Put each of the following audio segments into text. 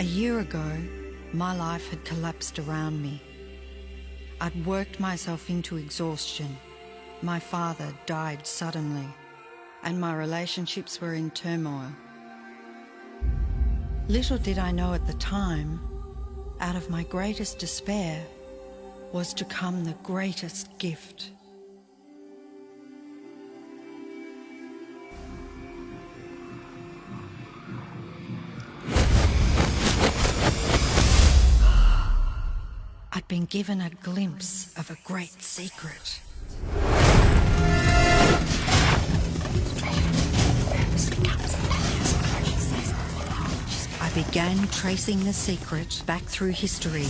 A year ago, my life had collapsed around me. I'd worked myself into exhaustion. My father died suddenly, and my relationships were in turmoil. Little did I know at the time, out of my greatest despair was to come the greatest gift. I'd been given a glimpse of a great secret. I began tracing the secret back through history.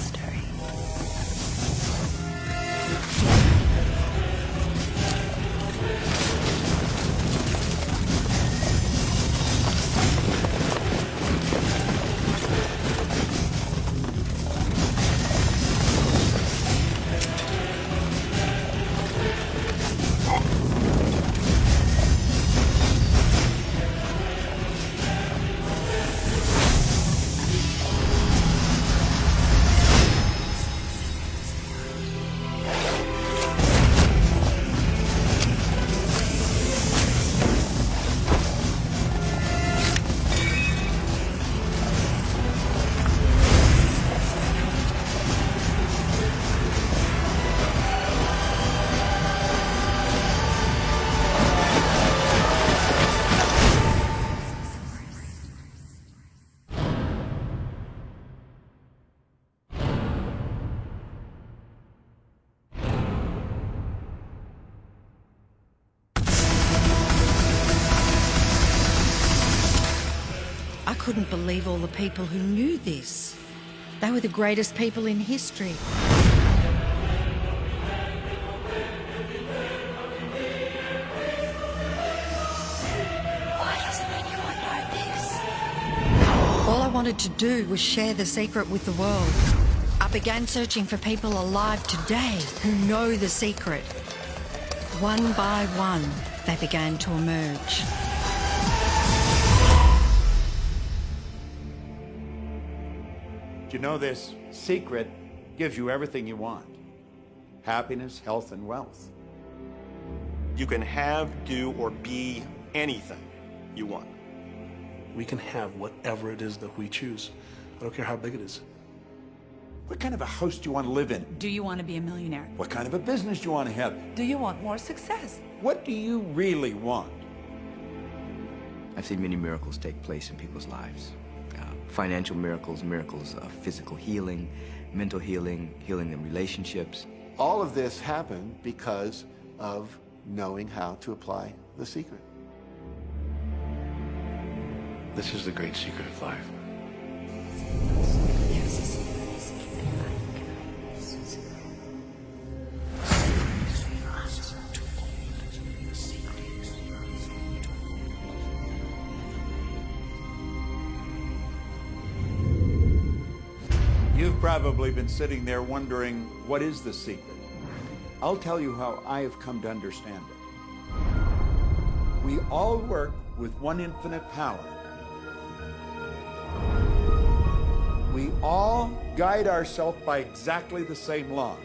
I couldn't believe all the people who knew this. They were the greatest people in history. Why doesn't anyone know this? All I wanted to do was share the secret with the world. I began searching for people alive today who know the secret. One by one, they began to emerge. You know, this secret gives you everything you want. Happiness, health, and wealth. You can have, do, or be anything you want. We can have whatever it is that we choose. I don't care how big it is. What kind of a house do you want to live in? Do you want to be a millionaire? What kind of a business do you want to have? Do you want more success? What do you really want? I've seen many miracles take place in people's lives. Financial miracles, miracles of physical healing, mental healing, healing in relationships. All of this happened because of knowing how to apply the secret. This is the great secret of life. You've probably been sitting there wondering, what is the secret? I'll tell you how I have come to understand it. We all work with one infinite power. We all guide ourselves by exactly the same laws.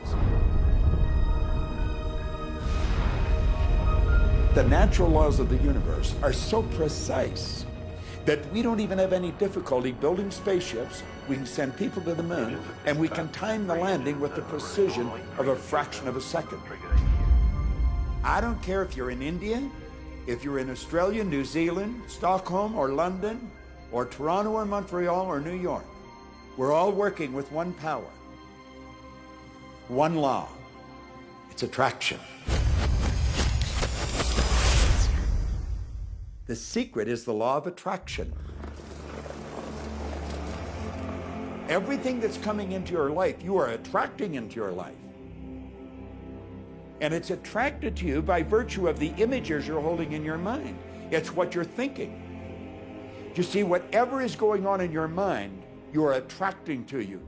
The natural laws of the universe are so precise that we don't even have any difficulty building spaceships. We can send people to the moon, and we can time the landing with the precision of a fraction of a second. I don't care if you're in India, if you're in Australia, New Zealand, Stockholm, or London, or Toronto, or Montreal, or New York. We're all working with one power, one law. It's attraction. The secret is the law of attraction. Everything that's coming into your life, you are attracting into your life. And it's attracted to you by virtue of the images you're holding in your mind. It's what you're thinking. You see, whatever is going on in your mind, you are attracting to you.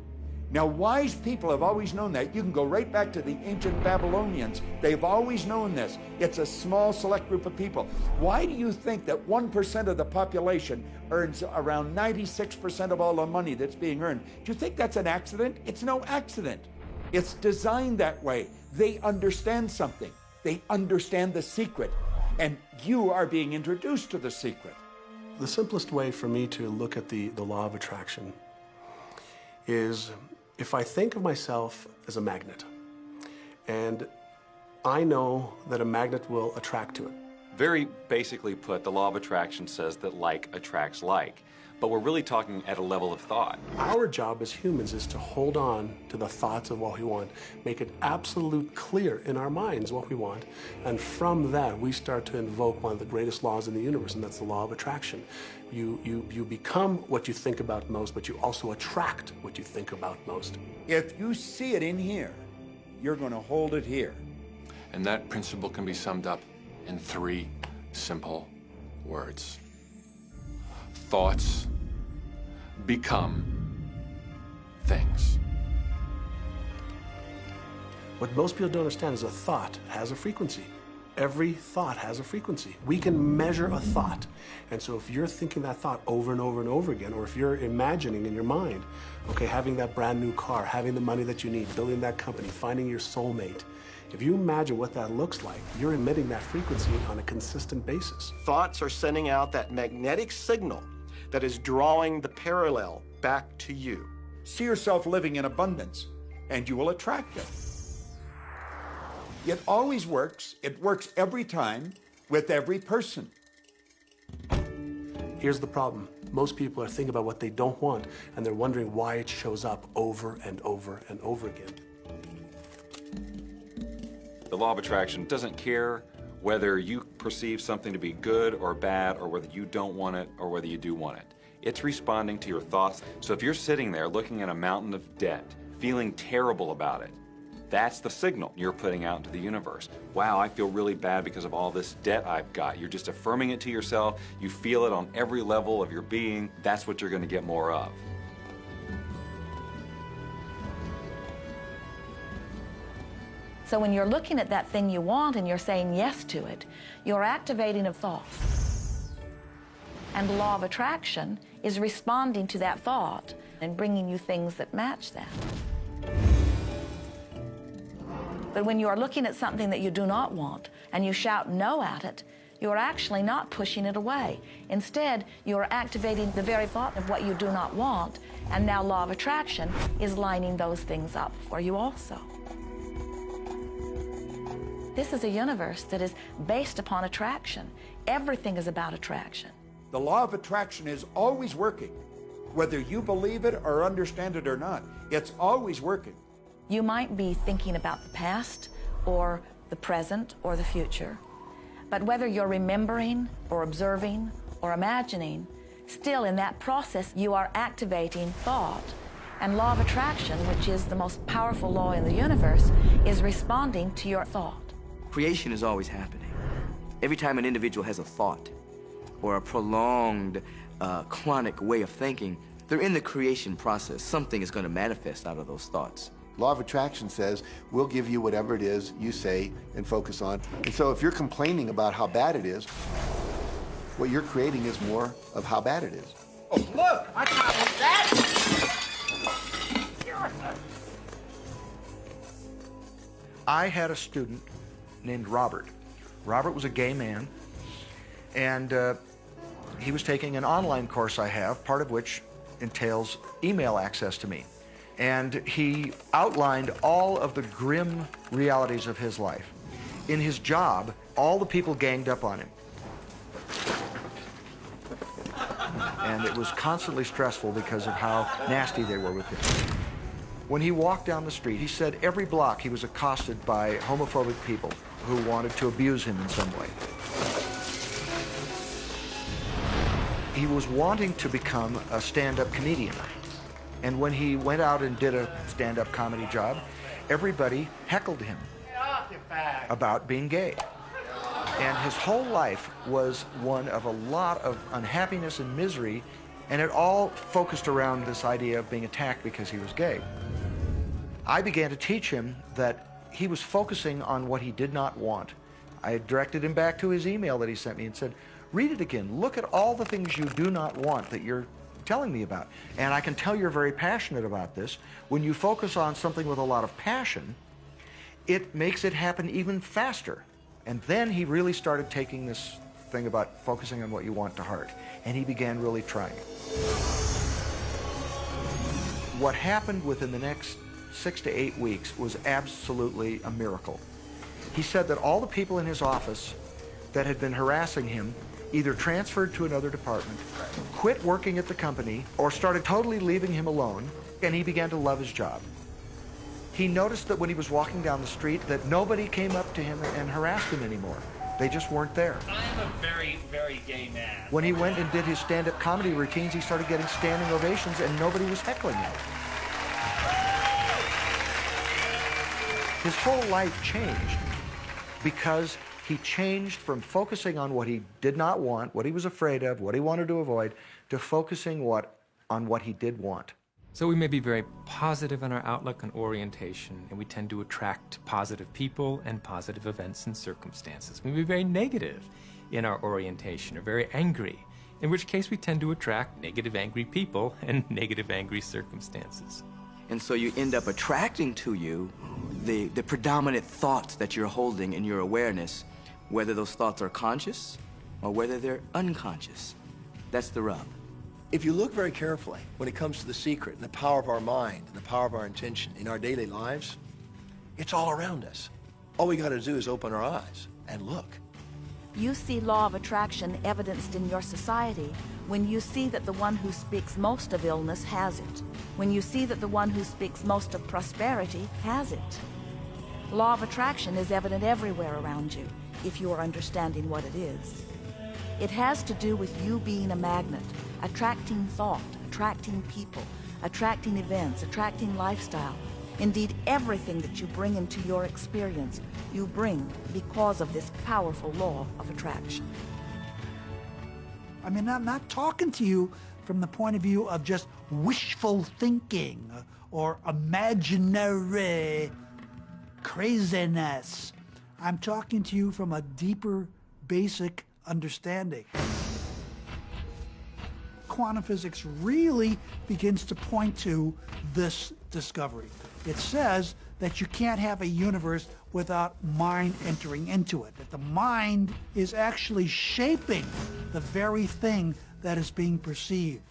Now, wise people have always known that. You can go right back to the ancient Babylonians. They've always known this. It's a small, select group of people. Why do you think that 1% of the population earns around 96% of all the money that's being earned? Do you think that's an accident? It's no accident. It's designed that way. They understand something. They understand the secret. And you are being introduced to the secret. The simplest way for me to look at the law of attraction is if I think of myself as a magnet, and I know that a magnet will attract to it. Very basically put, the law of attraction says that like attracts like, but we're really talking at a level of thought. Our job as humans is to hold on to the thoughts of what we want, make it absolute clear in our minds what we want, and from that we start to invoke one of the greatest laws in the universe, and that's the law of attraction. You become what you think about most, but you also attract what you think about most. If you see it in here, you're going to hold it here. And that principle can be summed up in 3 simple words. Thoughts become things. What most people don't understand is a thought has a frequency. Every thought has a frequency. We can measure a thought. And so if you're thinking that thought over and over and over again, or if you're imagining in your mind, okay, having that brand new car, having the money that you need, building that company, finding your soulmate, if you imagine what that looks like, you're emitting that frequency on a consistent basis. Thoughts are sending out that magnetic signal that is drawing the parallel back to you. See yourself living in abundance, and you will attract it. It always works. It works every time with every person. Here's the problem. Most people are thinking about what they don't want, and they're wondering why it shows up over and over and over again. The law of attraction doesn't care whether you perceive something to be good or bad, or whether you don't want it or whether you do want it. It's responding to your thoughts. So if you're sitting there looking at a mountain of debt, feeling terrible about it, that's the signal you're putting out into the universe. Wow, I feel really bad because of all this debt I've got. You're just affirming it to yourself. You feel it on every level of your being. That's what you're going to get more of. So when you're looking at that thing you want and you're saying yes to it, you're activating a thought. And the law of attraction is responding to that thought and bringing you things that match that. But when you are looking at something that you do not want and you shout no at it, you're actually not pushing it away. Instead, you're activating the very thought of what you do not want, and now law of attraction is lining those things up for you also. This is a universe that is based upon attraction. Everything is about attraction. The law of attraction is always working. Whether you believe it or understand it or not, it's always working. You might be thinking about the past or the present or the future, but whether you're remembering or observing or imagining, still in that process you are activating thought. And law of attraction, which is the most powerful law in the universe, is responding to your thought. Creation is always happening. Every time an individual has a thought or a prolonged, chronic way of thinking, they're in the creation process. Something is going to manifest out of those thoughts. Law of attraction says, we'll give you whatever it is you say and focus on. And so if you're complaining about how bad it is, what you're creating is more of how bad it is. Oh, look! I got that! I had a student named Robert. Robert was a gay man, and he was taking an online course I have, part of which entails email access to me. And he outlined all of the grim realities of his life. In his job, all the people ganged up on him. And it was constantly stressful because of how nasty they were with him. When he walked down the street, he said every block he was accosted by homophobic people who wanted to abuse him in some way. He was wanting to become a stand-up comedian. And when he went out and did a stand-up comedy job, everybody heckled him about being gay. And his whole life was one of a lot of unhappiness and misery, and it all focused around this idea of being attacked because he was gay. I began to teach him that he was focusing on what he did not want. I directed him back to his email that he sent me and said, read it again. Look at all the things you do not want that you're telling me about. And I can tell you're very passionate about this. When you focus on something with a lot of passion, it makes it happen even faster. And then he really started taking this thing about focusing on what you want to heart. And he began really trying it. What happened within the next 6 to 8 weeks was absolutely a miracle. He said that all the people in his office that had been harassing him either transferred to another department, quit working at the company, or started totally leaving him alone, and he began to love his job. He noticed that when he was walking down the street that nobody came up to him and harassed him anymore. They just weren't there. I'm a very, very gay man. When he went and did his stand-up comedy routines, he started getting standing ovations and nobody was heckling him. His whole life changed because he changed from focusing on what he did not want, what he was afraid of, what he wanted to avoid, to focusing on what he did want. So we may be very positive in our outlook and orientation, and we tend to attract positive people and positive events and circumstances. We may be very negative in our orientation or very angry, in which case we tend to attract negative, angry people and negative, angry circumstances. And so you end up attracting to you the predominant thoughts that you're holding in your awareness, whether those thoughts are conscious or whether they're unconscious. That's the rub. If you look very carefully when it comes to the secret and the power of our mind and the power of our intention in our daily lives, it's all around us. All we got to do is open our eyes and look. You see law of attraction evidenced in your society when you see that the one who speaks most of illness has it, when you see that the one who speaks most of prosperity has it. Law of attraction is evident everywhere around you if you are understanding what it is. It has to do with you being a magnet, attracting thought, attracting people, attracting events, attracting lifestyle. Indeed, everything that you bring into your experience, you bring because of this powerful law of attraction. I mean, I'm not talking to you from the point of view of just wishful thinking or imaginary craziness. I'm talking to you from a deeper, basic understanding. Quantum physics really begins to point to this discovery. It says that you can't have a universe without mind entering into it, that the mind is actually shaping the very thing that is being perceived.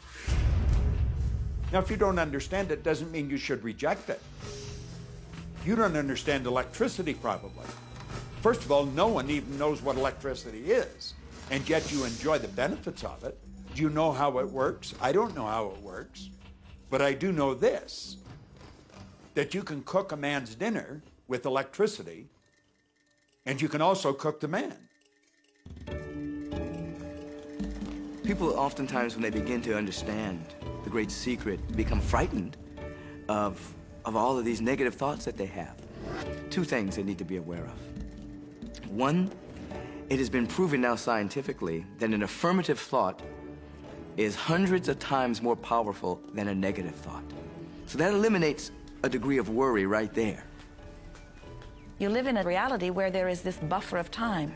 Now, if you don't understand it, doesn't mean you should reject it. You don't understand electricity, probably. First of all, no one even knows what electricity is, and yet you enjoy the benefits of it. Do you know how it works? I don't know how it works, but I do know this, that you can cook a man's dinner with electricity, and you can also cook the man. People oftentimes, when they begin to understand the great secret, become frightened of all of these negative thoughts that they have. Two things they need to be aware of. One, it has been proven now scientifically that an affirmative thought is hundreds of times more powerful than a negative thought. So that eliminates a degree of worry right there. You live in a reality where there is this buffer of time,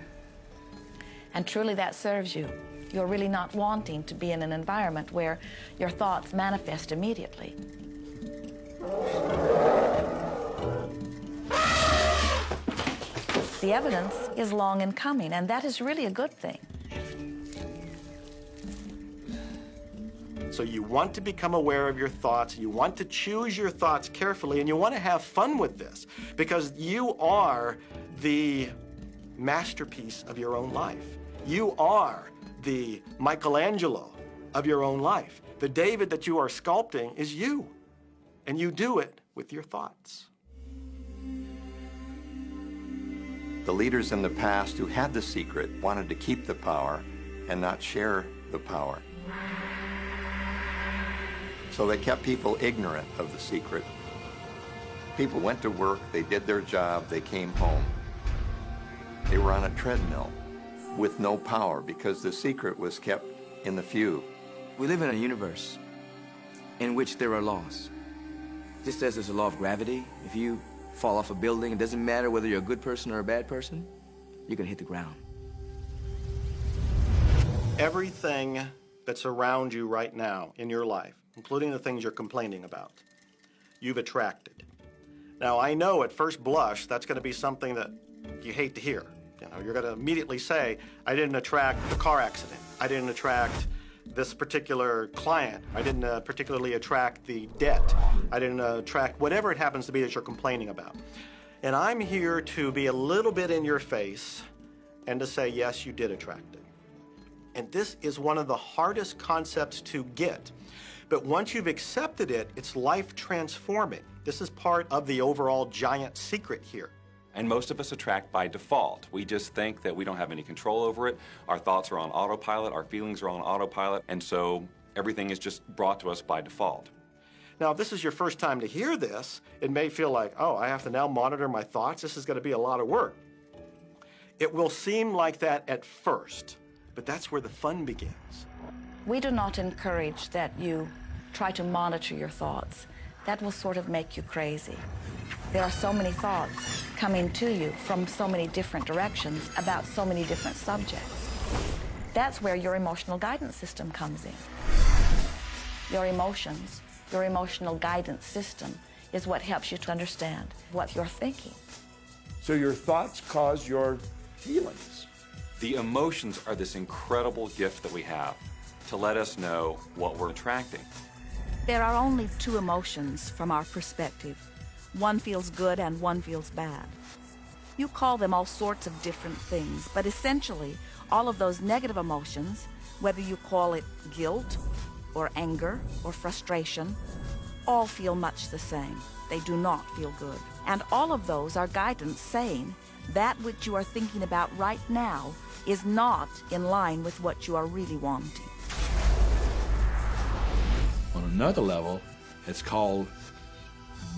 and truly that serves you. You're really not wanting to be in an environment where your thoughts manifest immediately. The evidence is long in coming, and that is really a good thing. So you want to become aware of your thoughts, you want to choose your thoughts carefully, and you want to have fun with this, because you are the masterpiece of your own life. You are the Michelangelo of your own life. The David that you are sculpting is you, and you do it with your thoughts. The leaders in the past who had the secret wanted to keep the power and not share the power. So they kept people ignorant of the secret. People went to work, they did their job, they came home. They were on a treadmill with no power because the secret was kept in the few. We live in a universe in which there are laws. Just as there's a law of gravity, if you fall off a building, it doesn't matter whether you're a good person or a bad person, you're gonna hit the ground. Everything that's around you right now in your life, including the things you're complaining about, you've attracted. Now, I know at first blush that's going to be something that you hate to hear. You know, you're going to immediately say, I didn't attract the car accident. I didn't attract this particular client. I didn't particularly attract the debt. I didn't attract whatever it happens to be that you're complaining about. And I'm here to be a little bit in your face and to say, yes, you did attract it. And this is one of the hardest concepts to get. But once you've accepted it, it's life transforming. This is part of the overall giant secret here. And most of us attract by default. We just think that we don't have any control over it. Our thoughts are on autopilot, our feelings are on autopilot, and so everything is just brought to us by default. Now, if this is your first time to hear this, it may feel like, oh, I have to now monitor my thoughts. This is going to be a lot of work. It will seem like that at first, but that's where the fun begins. We do not encourage that you try to monitor your thoughts. That will sort of make you crazy. There are so many thoughts coming to you from so many different directions about so many different subjects. That's where your emotional guidance system comes in. Your emotions, your emotional guidance system is what helps you to understand what you're thinking. So your thoughts cause your feelings. The emotions are this incredible gift that we have to let us know what we're attracting. There are only two emotions from our perspective. One feels good and one feels bad. You call them all sorts of different things, but essentially, all of those negative emotions, whether you call it guilt or anger or frustration, all feel much the same. They do not feel good. And all of those are guidance saying that which you are thinking about right now is not in line with what you are really wanting. On another level, it's called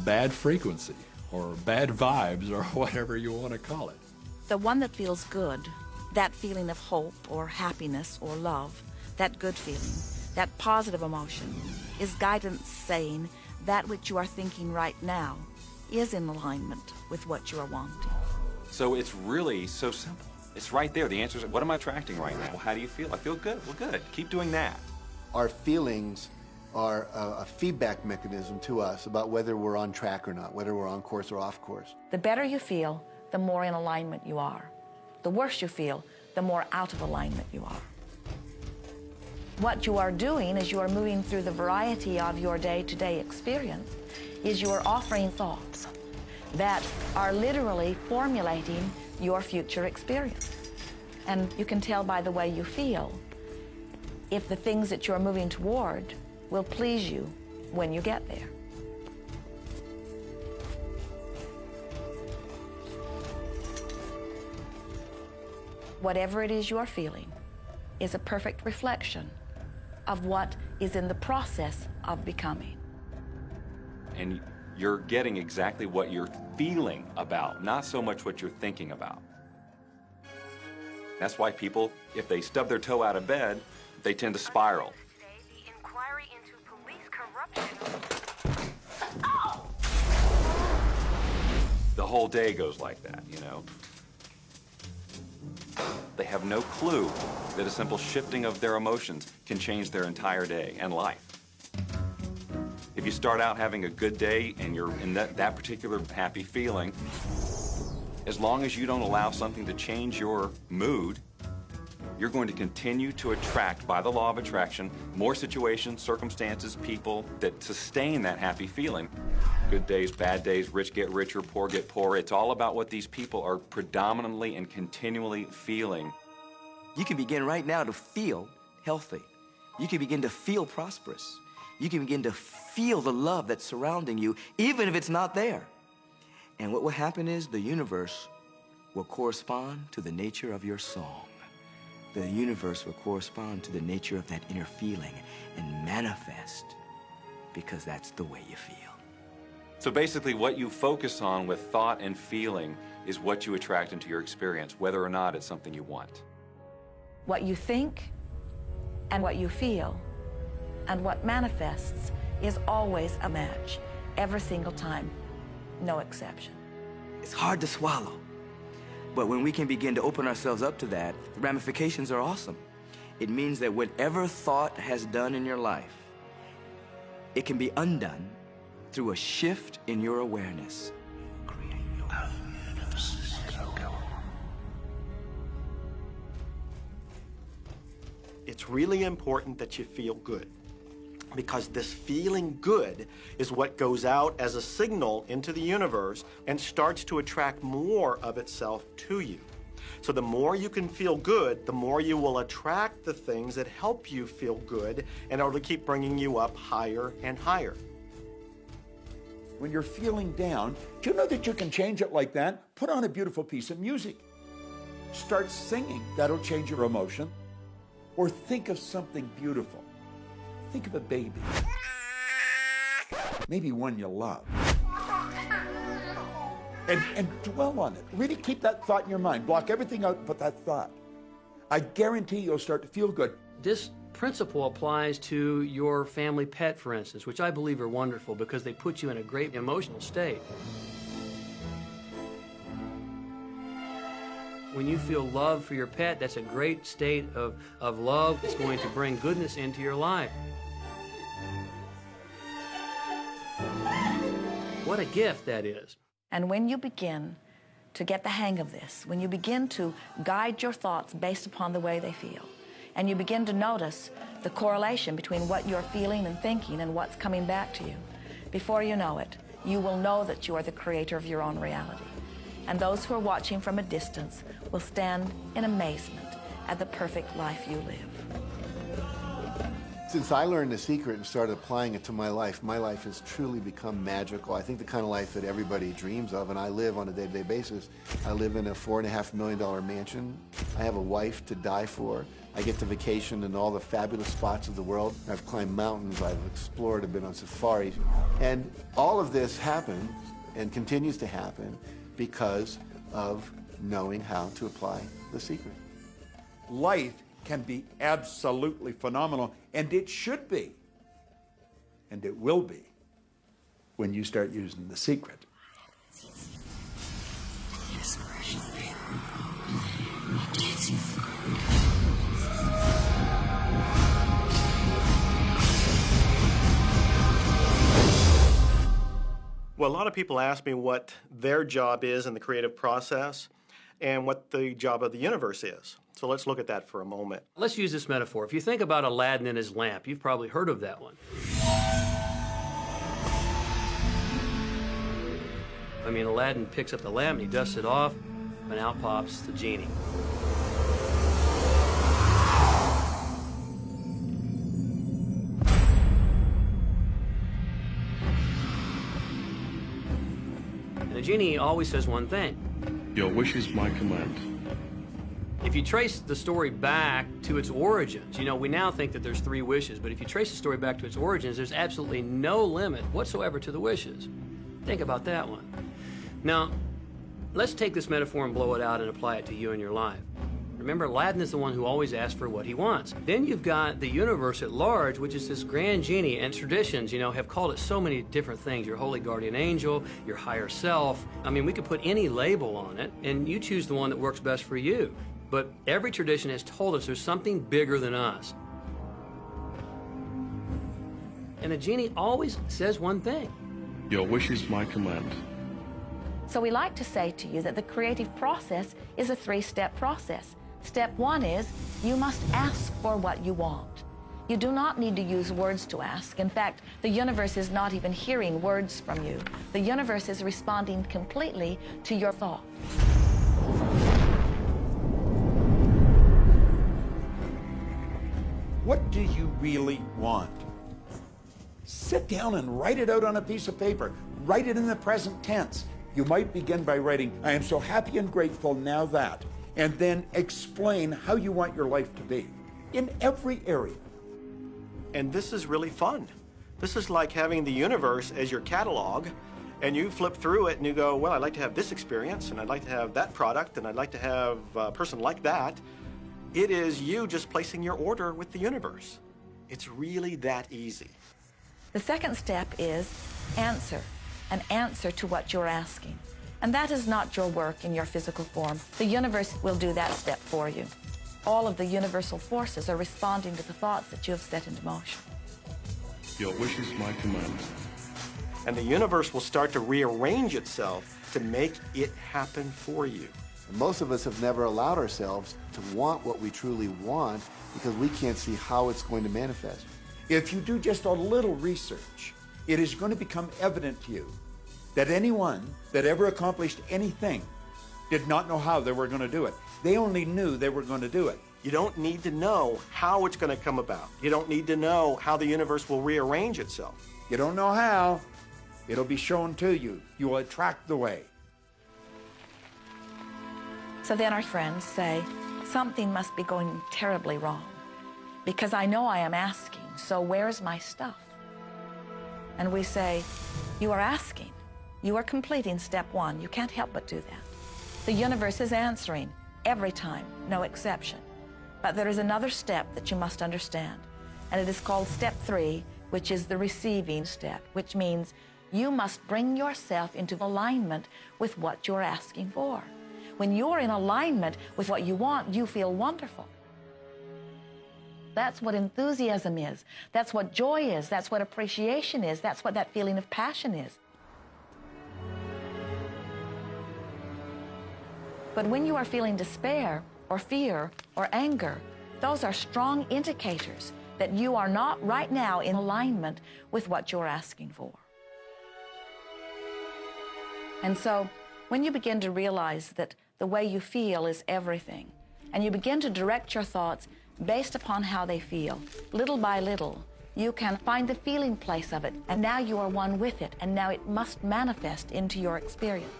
bad frequency or bad vibes or whatever you want to call it. The one that feels good, that feeling of hope or happiness or love, that good feeling, that positive emotion, is guidance saying that which you are thinking right now is in alignment with what you are wanting. So it's really so simple. It's right there. The answer is, what am I attracting right now? Well, how do you feel? I feel good. Well, good. Keep doing that. Our feelings are a feedback mechanism to us about whether we're on track or not, whether we're on course or off course. The better you feel, the more in alignment you are. The worse you feel, the more out of alignment you are. What you are doing as you are moving through the variety of your day-to-day experience is you are offering thoughts that are literally formulating your future experience. And you can tell by the way you feel if the things that you're moving toward will please you when you get there. Whatever it is you are feeling is a perfect reflection of what is in the process of becoming. And you're getting exactly what you're feeling about, not so much what you're thinking about. That's why people, if they stub their toe out of bed, they tend to spiral. The whole day goes like that, you know. They have no clue that a simple shifting of their emotions can change their entire day and life. If you start out having a good day and you're in that particular happy feeling, as long as you don't allow something to change your mood, you're going to continue to attract, by the law of attraction, more situations, circumstances, people that sustain that happy feeling. Good days, bad days, rich get richer, poor get poorer. It's all about what these people are predominantly and continually feeling. You can begin right now to feel healthy. You can begin to feel prosperous. You can begin to feel the love that's surrounding you, even if it's not there. And what will happen is the universe will correspond to the nature of your song. The universe will correspond to the nature of that inner feeling and manifest, because that's the way you feel. So basically what you focus on with thought and feeling is what you attract into your experience, whether or not it's something you want. What you think and what you feel and what manifests is always a match. every single time, no exception. It's hard to swallow. But when we can begin to open ourselves up to that, the ramifications are awesome. It means that whatever thought has done in your life, it can be undone through a shift in your awareness. It's really important that you feel good, because this feeling good is what goes out as a signal into the universe and starts to attract more of itself to you. So the more you can feel good, the more you will attract the things that help you feel good in order to keep bringing you up higher and higher. When you're feeling down, do you know that you can change it like that? Put on a beautiful piece of music. Start singing. That'll change your emotion. Or think of something beautiful. Think of a baby. Maybe one you love. And dwell on it. Really keep that thought in your mind. Block everything out but that thought. I guarantee you'll start to feel good. This principle applies to your family pet, for instance, which I believe are wonderful because they put you in a great emotional state. When you feel love for your pet, that's a great state of love. It's going to bring goodness into your life. What a gift that is. And when you begin to get the hang of this, when you begin to guide your thoughts based upon the way they feel, and you begin to notice the correlation between what you're feeling and thinking and what's coming back to you, before you know it, you will know that you are the creator of your own reality. And those who are watching from a distance will stand in amazement at the perfect life you live. Since I learned the secret and started applying it to my life has truly become magical. I think the kind of life that everybody dreams of, and I live on a day-to-day basis. I live in a $4.5 million mansion. I have a wife to die for. I get to vacation in all the fabulous spots of the world. I've climbed mountains, I've explored, I've been on safaris. And all of this happened and continues to happen because of knowing how to apply the secret. Life can be absolutely phenomenal, and it should be, and it will be, when you start using the secret. Well, a lot of people ask me what their job is in the creative process and what the job of the universe is. So let's look at that for a moment. Let's use this metaphor. If you think about Aladdin and his lamp, you've probably heard of that one. I mean, Aladdin picks up the lamp and he dusts it off, and out pops the genie. And the genie always says one thing. Your wish is my command. If you trace the story back to its origins, you know, we now think that there's 3 wishes, but if you trace the story back to its origins, there's absolutely no limit whatsoever to the wishes. Think about that one. Now, let's take this metaphor and blow it out and apply it to you and your life. Remember, Aladdin is the one who always asks for what he wants. Then you've got the universe at large, which is this grand genie, and traditions, you know, have called it so many different things. Your holy guardian angel, your higher self. I mean, we could put any label on it, and you choose the one that works best for you. But every tradition has told us there's something bigger than us. And a genie always says one thing. Your wish is my command. So we like to say to you that the creative process is a 3-step process. Step 1 is you must ask for what you want. You do not need to use words to ask. In fact, the universe is not even hearing words from you. The universe is responding completely to your thought. What do you really want? Sit down and write it out on a piece of paper. Write it in the present tense. You might begin by writing, I am so happy and grateful now that, and then explain how you want your life to be in every area. And this is really fun. This is like having the universe as your catalog, and you flip through it and you go, well, I'd like to have this experience, and I'd like to have that product, and I'd like to have a person like that. It is you just placing your order with the universe. It's really that easy. The second step is answer, an answer to what you're asking. And that is not your work in your physical form. The universe will do that step for you. All of the universal forces are responding to the thoughts that you have set into motion. Your wish is my command. And the universe will start to rearrange itself to make it happen for you. And most of us have never allowed ourselves to want what we truly want because we can't see how it's going to manifest. If you do just a little research, it is going to become evident to you that anyone that ever accomplished anything did not know how they were going to do it. They only knew they were going to do it. You don't need to know how it's going to come about. You don't need to know how the universe will rearrange itself. You don't know how. It'll be shown to you. You will attract the way. So then our friends say, something must be going terribly wrong because I know I am asking, so where's my stuff? And we say, you are asking. You are completing step one. You can't help but do that. The universe is answering every time, no exception. But there is another step that you must understand, and it is called step 3, which is the receiving step, which means you must bring yourself into alignment with what you're asking for. When you're in alignment with what you want, you feel wonderful. That's what enthusiasm is. That's what joy is. That's what appreciation is. That's what that feeling of passion is. But when you are feeling despair or fear or anger, those are strong indicators that you are not right now in alignment with what you're asking for. And so when you begin to realize that the way you feel is everything, and you begin to direct your thoughts based upon how they feel, little by little, you can find the feeling place of it, and now you are one with it, and now it must manifest into your experience.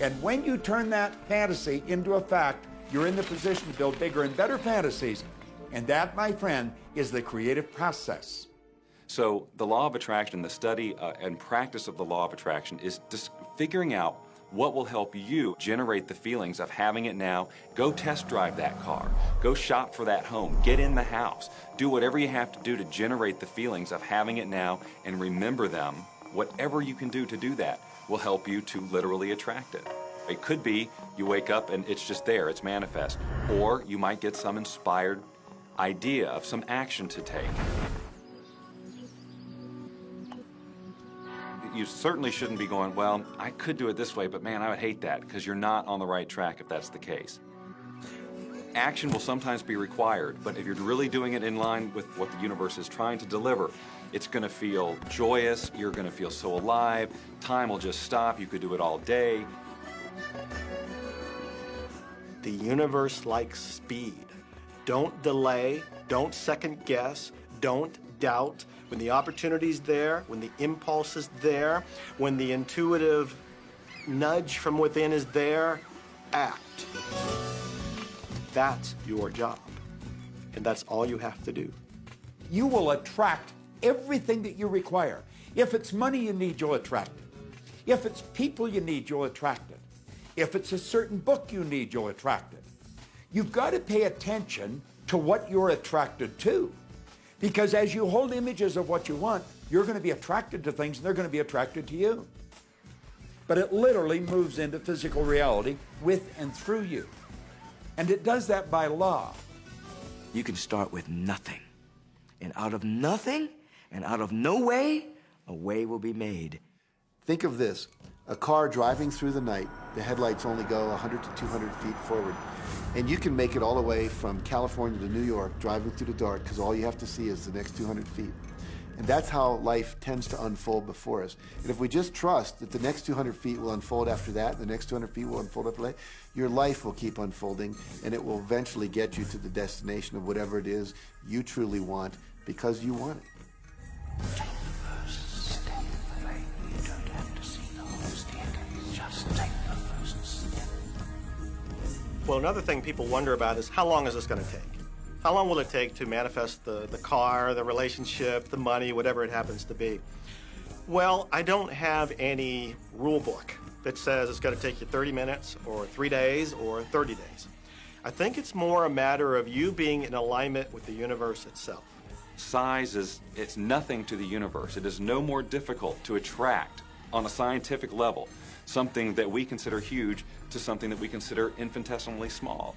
And when you turn that fantasy into a fact, you're in the position to build bigger and better fantasies. And that, my friend, is the creative process. So the law of attraction, the study and practice of the law of attraction is just figuring out what will help you generate the feelings of having it now. Go test drive that car. Go shop for that home. Get in the house. Do whatever you have to do to generate the feelings of having it now and remember them. Whatever you can do to do that will help you to literally attract it. It could be you wake up and it's just there, it's manifest. Or you might get some inspired idea of some action to take. You certainly shouldn't be going, well, I could do it this way, but man, I would hate that, because you're not on the right track if that's the case. Action will sometimes be required, but if you're really doing it in line with what the universe is trying to deliver, it's going to feel joyous, you're going to feel so alive, time will just stop, you could do it all day. The universe likes speed. Don't delay, don't second guess, don't doubt. When the opportunity's there, when the impulse is there, when the intuitive nudge from within is there, act. That's your job. And that's all you have to do. You will attract everything that you require. If it's money you need, you'll attract it. If it's people you need, you'll attract it. If it's a certain book you need, you'll attract it. You've got to pay attention to what you're attracted to. Because as you hold images of what you want, you're going to be attracted to things and they're going to be attracted to you. But it literally moves into physical reality with and through you. And it does that by law. You can start with nothing. And out of nothing and out of no way, a way will be made. Think of this. A car driving through the night, the headlights only go 100 to 200 feet forward. And you can make it all the way from California to New York driving through the dark because all you have to see is the next 200 feet. And that's how life tends to unfold before us. And if we just trust that the next 200 feet will unfold after that, the next 200 feet will unfold after that, your life will keep unfolding and it will eventually get you to the destination of whatever it is you truly want because you want it. Well, another thing people wonder about is how long is this going to take? How long will it take to manifest the car, the relationship, the money, whatever it happens to be? Well, I don't have any rule book that says it's going to take you 30 minutes or 3 days or 30 days. I think it's more a matter of you being in alignment with the universe itself. Size it's nothing to the universe. It is no more difficult to attract on a scientific level something that we consider huge to something that we consider infinitesimally small.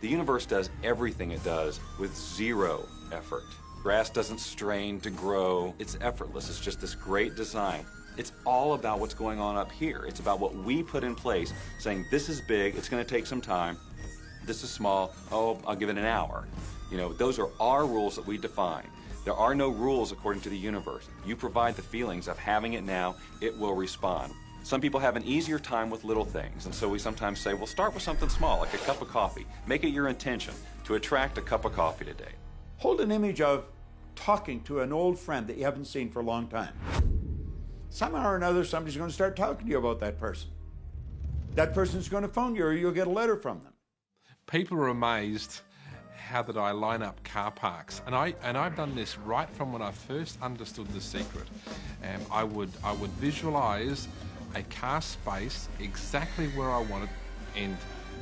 The universe does everything it does with zero effort. Grass doesn't strain to grow. It's effortless. It's just this great design. It's all about what's going on up here. It's about what we put in place, saying this is big, it's going to take some time. This is small, oh, I'll give it an hour. You know, those are our rules that we define. There are no rules according to the universe. You provide the feelings of having it now, it will respond. Some people have an easier time with little things, and so we sometimes say, well, start with something small, like a cup of coffee. Make it your intention to attract a cup of coffee today. Hold an image of talking to an old friend that you haven't seen for a long time. Somehow or another, somebody's going to start talking to you about that person. That person's going to phone you, or you'll get a letter from them. People are amazed how that I line up car parks, and I've done this right from when I first understood The Secret. I would visualize a car space exactly where I wanted, and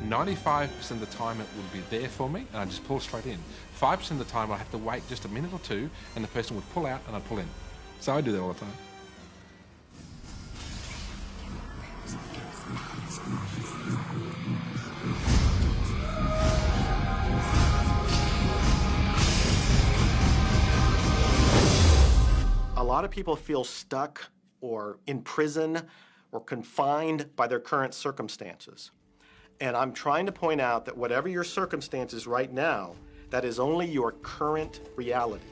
95% of the time it would be there for me, and I'd just pull straight in. 5% of the time I'd have to wait just a minute or two, and the person would pull out and I'd pull in. So I do that all the time. A lot of people feel stuck or in prison or confined by their current circumstances. And I'm trying to point out that whatever your circumstances right now, that is only your current reality.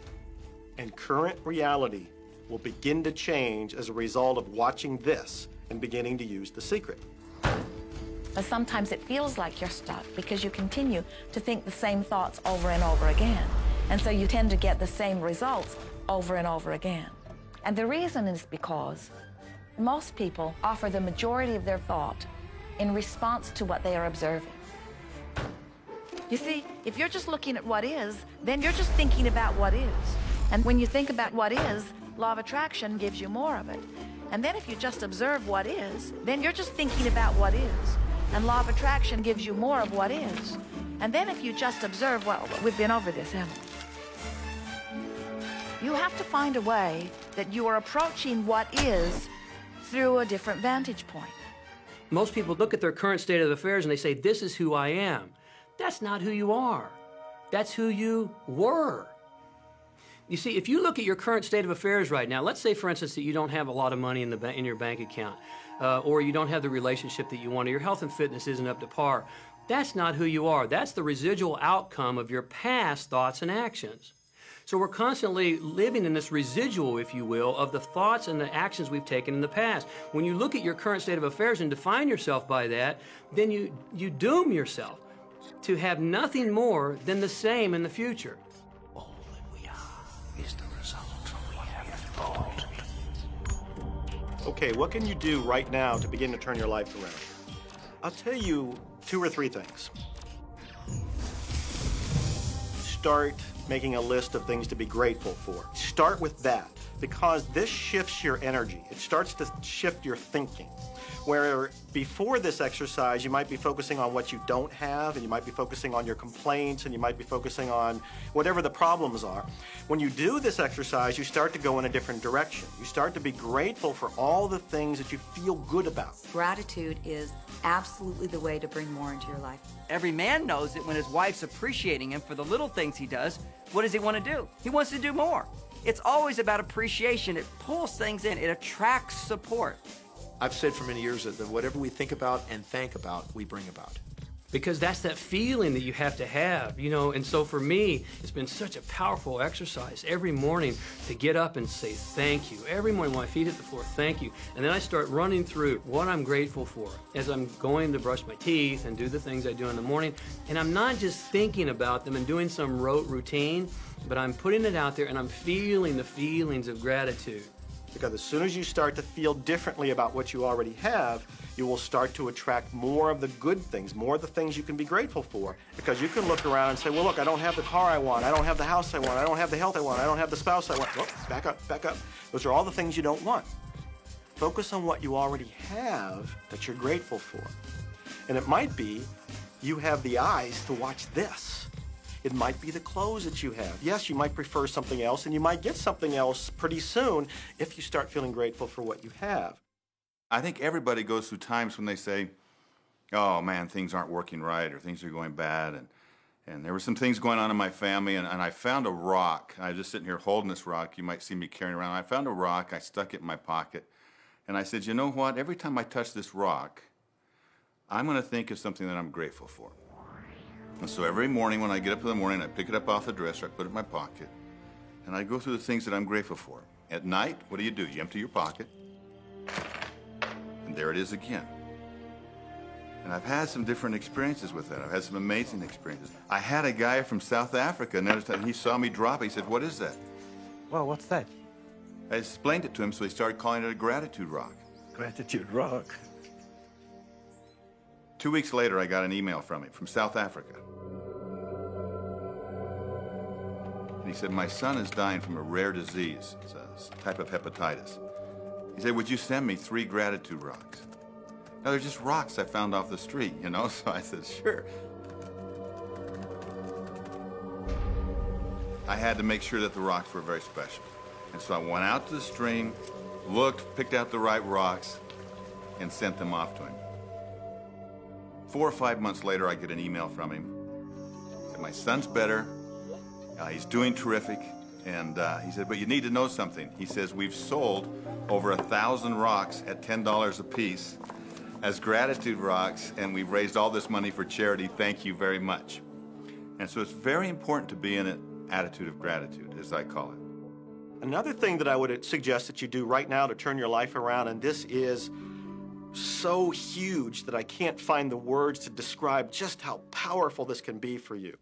And current reality will begin to change as a result of watching this and beginning to use The Secret. But sometimes it feels like you're stuck because you continue to think the same thoughts over and over again. And so you tend to get the same results over and over again. And the reason is because most people offer the majority of their thought in response to what they are observing. You see, if you're just looking at what is, then you're just thinking about what is. And when you think about what is, law of attraction gives you more of it. And then if you just observe what is, then you're just thinking about what is. And law of attraction gives you more of what is. And then if you just observe, well, we've been over this, haven't we? You have to find a way that you are approaching what is through a different vantage point. Most people look at their current state of affairs and they say, this is who I am. That's not who you are. That's who you were. You see, if you look at your current state of affairs right now, let's say, for instance, that you don't have a lot of money in your bank account, or you don't have the relationship that you want, or your health and fitness isn't up to par. That's not who you are. That's the residual outcome of your past thoughts and actions. So we're constantly living in this residual, if you will, of the thoughts and the actions we've taken in the past. When you look at your current state of affairs and define yourself by that, then you doom yourself to have nothing more than the same in the future. All that we are is the result of what we have thought. Okay, what can you do right now to begin to turn your life around? I'll tell you 2 or 3 things. Start making a list of things to be grateful for. Start with that, because this shifts your energy. It starts to shift your thinking. Where before this exercise, you might be focusing on what you don't have, and you might be focusing on your complaints, and you might be focusing on whatever the problems are. When you do this exercise, you start to go in a different direction. You start to be grateful for all the things that you feel good about. Gratitude is absolutely the way to bring more into your life. Every man knows that when his wife's appreciating him for the little things he does, what does he want to do? He wants to do more. It's always about appreciation. It pulls things in. It attracts support. I've said for many years that whatever we think about and thank about, we bring about. Because that's that feeling that you have to have, you know. And so for me, it's been such a powerful exercise every morning to get up and say thank you. Every morning when my feet hit the floor, thank you. And then I start running through what I'm grateful for as I'm going to brush my teeth and do the things I do in the morning. And I'm not just thinking about them and doing some rote routine, but I'm putting it out there and I'm feeling the feelings of gratitude. Because as soon as you start to feel differently about what you already have, you will start to attract more of the good things, more of the things you can be grateful for. Because you can look around and say, well, look, I don't have the car I want, I don't have the house I want, I don't have the health I want, I don't have the spouse I want. Whoop, back up, back up. Those are all the things you don't want. Focus on what you already have that you're grateful for. And it might be you have the eyes to watch this. It might be the clothes that you have. Yes, you might prefer something else, and you might get something else pretty soon if you start feeling grateful for what you have. I think everybody goes through times when they say, oh man, things aren't working right, or things are going bad, and there were some things going on in my family, and I found a rock. I was just sitting here holding this rock. You might see me carrying around. I found a rock. I stuck it in my pocket, and I said, you know what? Every time I touch this rock, I'm going to think of something that I'm grateful for. And so every morning when I get up in the morning, I pick it up off the dresser, I put it in my pocket, and I go through the things that I'm grateful for. At night, what do? You empty your pocket, and there it is again. And I've had some different experiences with that. I've had some amazing experiences. I had a guy from South Africa, and he saw me drop it. He said, what is that? Well, what's that? I explained it to him, so he started calling it a gratitude rock. Gratitude rock. 2 weeks later, I got an email from him from South Africa. And he said, my son is dying from a rare disease. It's a type of hepatitis. He said, would you send me 3 gratitude rocks? Now, they're just rocks I found off the street, you know? So I said, sure. I had to make sure that the rocks were very special. And so I went out to the stream, looked, picked out the right rocks, and sent them off to him. 4 or 5 months later, I get an email from him. He said, my son's better. He's doing terrific. And he said, but you need to know something. He says, we've sold over 1,000 rocks at $10 a piece as gratitude rocks, and we've raised all this money for charity. Thank you very much. And so it's very important to be in an attitude of gratitude, as I call it. Another thing that I would suggest that you do right now to turn your life around, and this is so huge that I can't find the words to describe just how powerful this can be for you.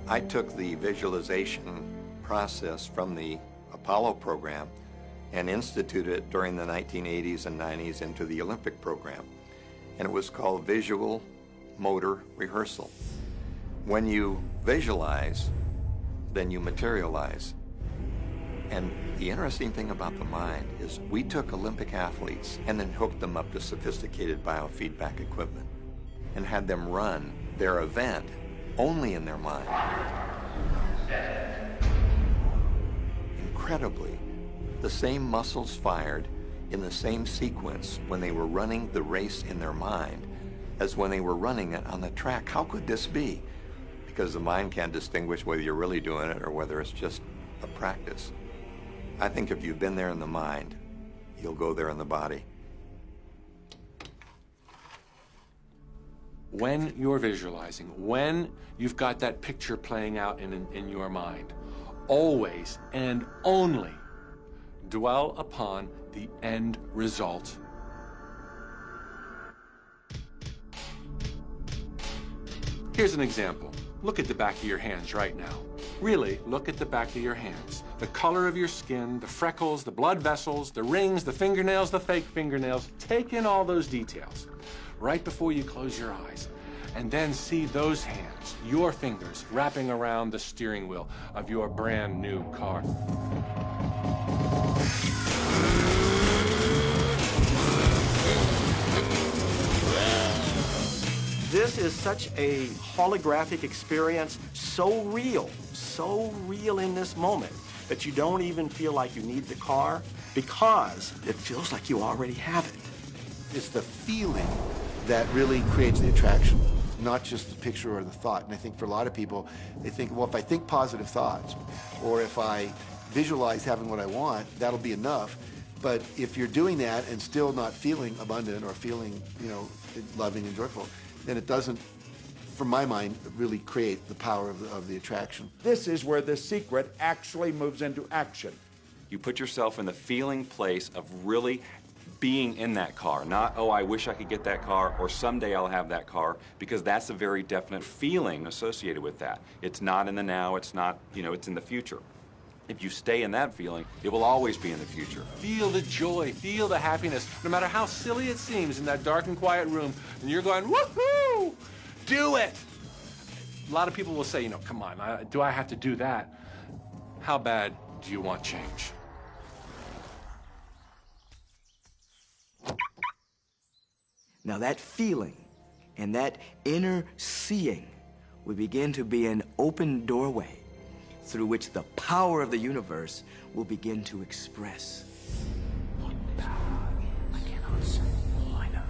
I took the visualization process from the Apollo program and instituted it during the 1980s and 90s into the Olympic program. And it was called Visual Motor Rehearsal. When you visualize, then you materialize. And the interesting thing about the mind is we took Olympic athletes and then hooked them up to sophisticated biofeedback equipment and had them run their event only in their mind. Incredibly, the same muscles fired in the same sequence when they were running the race in their mind as when they were running it on the track. How could this be? Because the mind can't distinguish whether you're really doing it or whether it's just a practice. I think if you've been there in the mind, you'll go there in the body. When you're visualizing, when you've got that picture playing out in your mind, always and only dwell upon the end result. Here's an example. Look at the back of your hands right now. Really, look at the back of your hands. The color of your skin, the freckles, the blood vessels, the rings, the fingernails, the fake fingernails. Take in all those details right before you close your eyes. And then see those hands, your fingers, wrapping around the steering wheel of your brand new car. This is such a holographic experience, so real in this moment, that you don't even feel like you need the car because it feels like you already have it. It's the feeling that really creates the attraction, not just the picture or the thought. And I think for a lot of people, they think, well, if I think positive thoughts, or if I visualize having what I want, that'll be enough. But if you're doing that and still not feeling abundant or feeling, loving and joyful, then it doesn't, from my mind, really create the power of the attraction. This is where the secret actually moves into action. You put yourself in the feeling place of really being in that car, not, oh, I wish I could get that car, or someday I'll have that car, because that's a very definite feeling associated with that. It's not in the now, it's not, it's in the future. If you stay in that feeling, it will always be in the future. Feel the joy, feel the happiness, no matter how silly it seems in that dark and quiet room, and you're going, woohoo! Do it! A lot of people will say, come on, do I have to do that? How bad do you want change? Now that feeling and that inner seeing will begin to be an open doorway through which the power of the universe will begin to express. What power I cannot say. All I know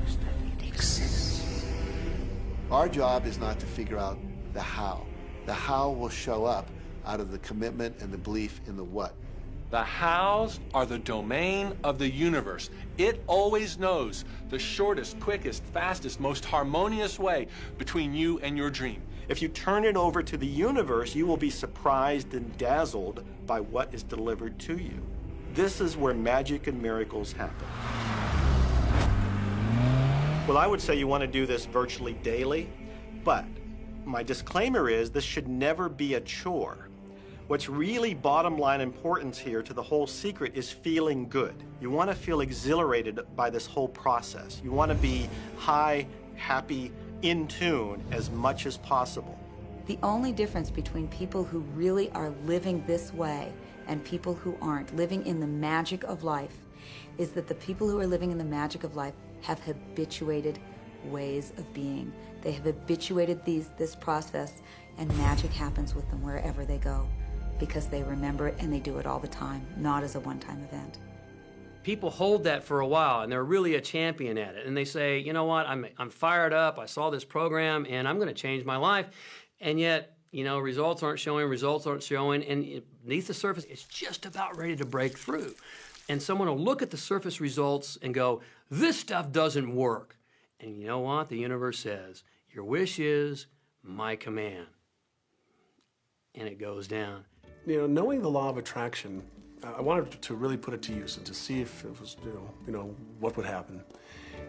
is that it exists. Our job is not to figure out the how. The how will show up out of the commitment and the belief in the what. The hows are the domain of the universe. It always knows the shortest, quickest, fastest, most harmonious way between you and your dream. If you turn it over to the universe, you will be surprised and dazzled by what is delivered to you. This is where magic and miracles happen. Well, I would say you want to do this virtually daily, but my disclaimer is this should never be a chore. What's really bottom line importance here to the whole secret is feeling good. You want to feel exhilarated by this whole process. You want to be high, happy, in tune as much as possible. The only difference between people who really are living this way and people who aren't, living in the magic of life, is that the people who are living in the magic of life have habituated ways of being. They have habituated this process, and magic happens with them wherever they go, because they remember it and they do it all the time, not as a one-time event. People hold that for a while, and they're really a champion at it. And they say, you know what, I'm fired up, I saw this program, and I'm going to change my life. And yet, results aren't showing, and beneath the surface, it's just about ready to break through. And someone will look at the surface results and go, this stuff doesn't work. And you know what? The universe says, your wish is my command. And it goes down. Knowing the law of attraction, I wanted to really put it to use and to see if it was, what would happen.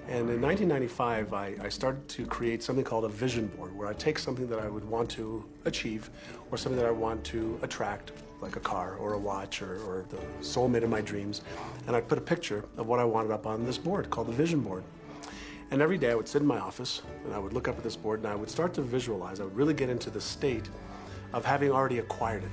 And in 1995, I started to create something called a vision board, where I take something that I would want to achieve, or something that I want to attract, like a car or a watch or the soulmate of my dreams, and I'd put a picture of what I wanted up on this board called the vision board. And every day I would sit in my office and I would look up at this board and I would start to visualize. I would really get into the state of having already acquired it.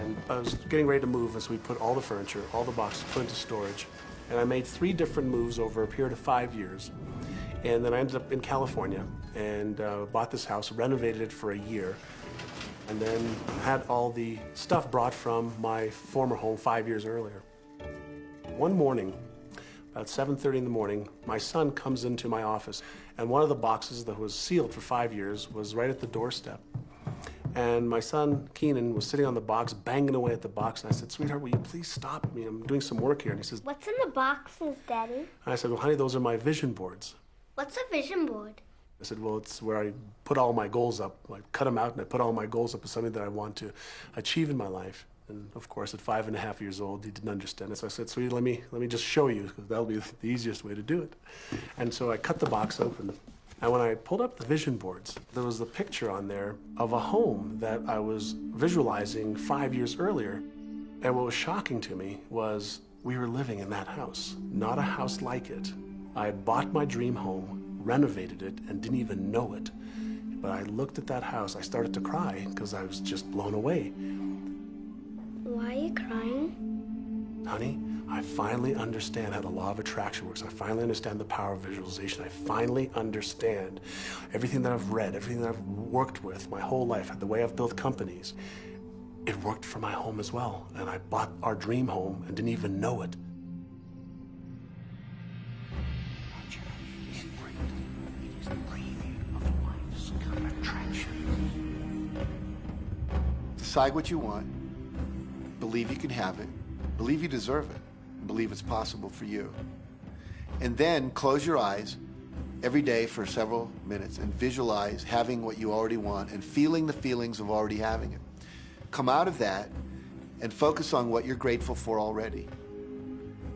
And I was getting ready to move, and so we put all the furniture, all the boxes, put into storage. And I made 3 different moves over a period of 5 years. And then I ended up in California and bought this house, renovated it for a year, and then had all the stuff brought from my former home 5 years earlier. One morning, about 7:30 in the morning, my son comes into my office, and one of the boxes that was sealed for 5 years was right at the doorstep. And my son, Keenan, was sitting on the box, banging away at the box, and I said, sweetheart, will you please stop me? I'm doing some work here. And he says, what's in the boxes, Daddy? And I said, well, honey, those are my vision boards. What's a vision board? I said, well, it's where I put all my goals up. I cut them out and I put all my goals up as something that I want to achieve in my life. And of course, at 5.5 years old, he didn't understand it. So I said, sweetie, let me just show you, because that'll be the easiest way to do it. And so I cut the box open. And when I pulled up the vision boards, there was a picture on there of a home that I was visualizing 5 years earlier. And what was shocking to me was we were living in that house, not a house like it. I had bought my dream home, renovated it, and didn't even know it. But I looked at that house, I started to cry because I was just blown away. Why are you crying? Honey, I finally understand how the law of attraction works. I finally understand the power of visualization. I finally understand everything that I've read, everything that I've worked with my whole life, the way I've built companies. It worked for my home as well. And I bought our dream home and didn't even know it. Decide what you want. Believe you can have it. Believe you deserve it. Believe it's possible for you. And then close your eyes every day for several minutes and visualize having what you already want and feeling the feelings of already having it. Come out of that and focus on what you're grateful for already.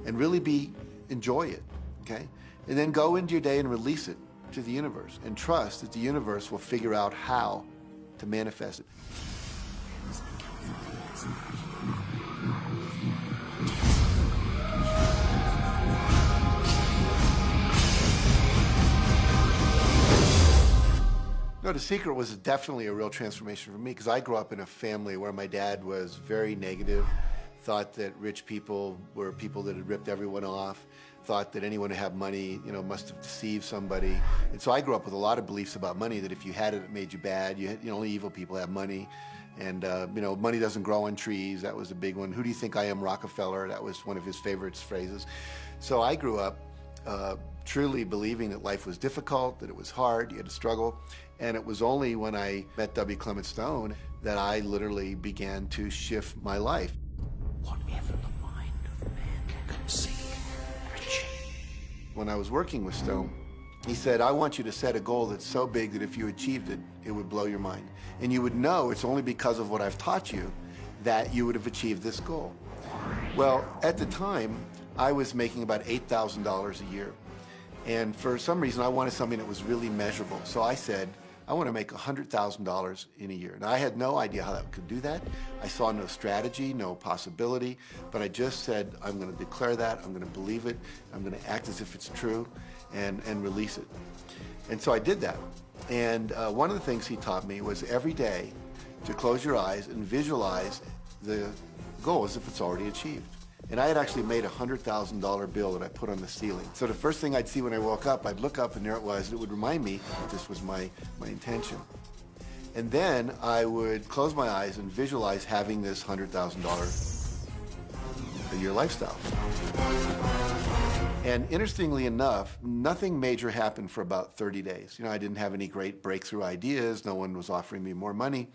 And really enjoy it, okay? And then go into your day and release it to the universe and trust that the universe will figure out how to manifest it. No, The Secret was definitely a real transformation for me because I grew up in a family where my dad was very negative, thought that rich people were people that had ripped everyone off, thought that anyone who had money, must have deceived somebody. And so I grew up with a lot of beliefs about money, that if you had it, it made you bad. Only evil people have money. And, money doesn't grow on trees. That was a big one. Who do you think I am, Rockefeller? That was one of his favorite phrases. So I grew up truly believing that life was difficult, that it was hard, you had to struggle. And it was only when I met W. Clement Stone that I literally began to shift my life. Whatever the mind of man can conceive, achieve. When I was working with Stone, he said, I want you to set a goal that's so big that if you achieved it, it would blow your mind. And you would know it's only because of what I've taught you that you would have achieved this goal. Well, at the time, I was making about $8,000 a year. And for some reason, I wanted something that was really measurable. So I said, I want to make $100,000 in a year. Now, I had no idea how that could do that. I saw no strategy, no possibility, but I just said, I'm going to declare that, I'm going to believe it, I'm going to act as if it's true, and release it. And so I did that. And one of the things he taught me was every day to close your eyes and visualize the goal as if it's already achieved. And I had actually made a $100,000 bill that I put on the ceiling. So the first thing I'd see when I woke up, I'd look up and there it was, and it would remind me that this was my intention. And then I would close my eyes and visualize having this $100,000 a year lifestyle. And interestingly enough, nothing major happened for about 30 days. I didn't have any great breakthrough ideas. No one was offering me more money.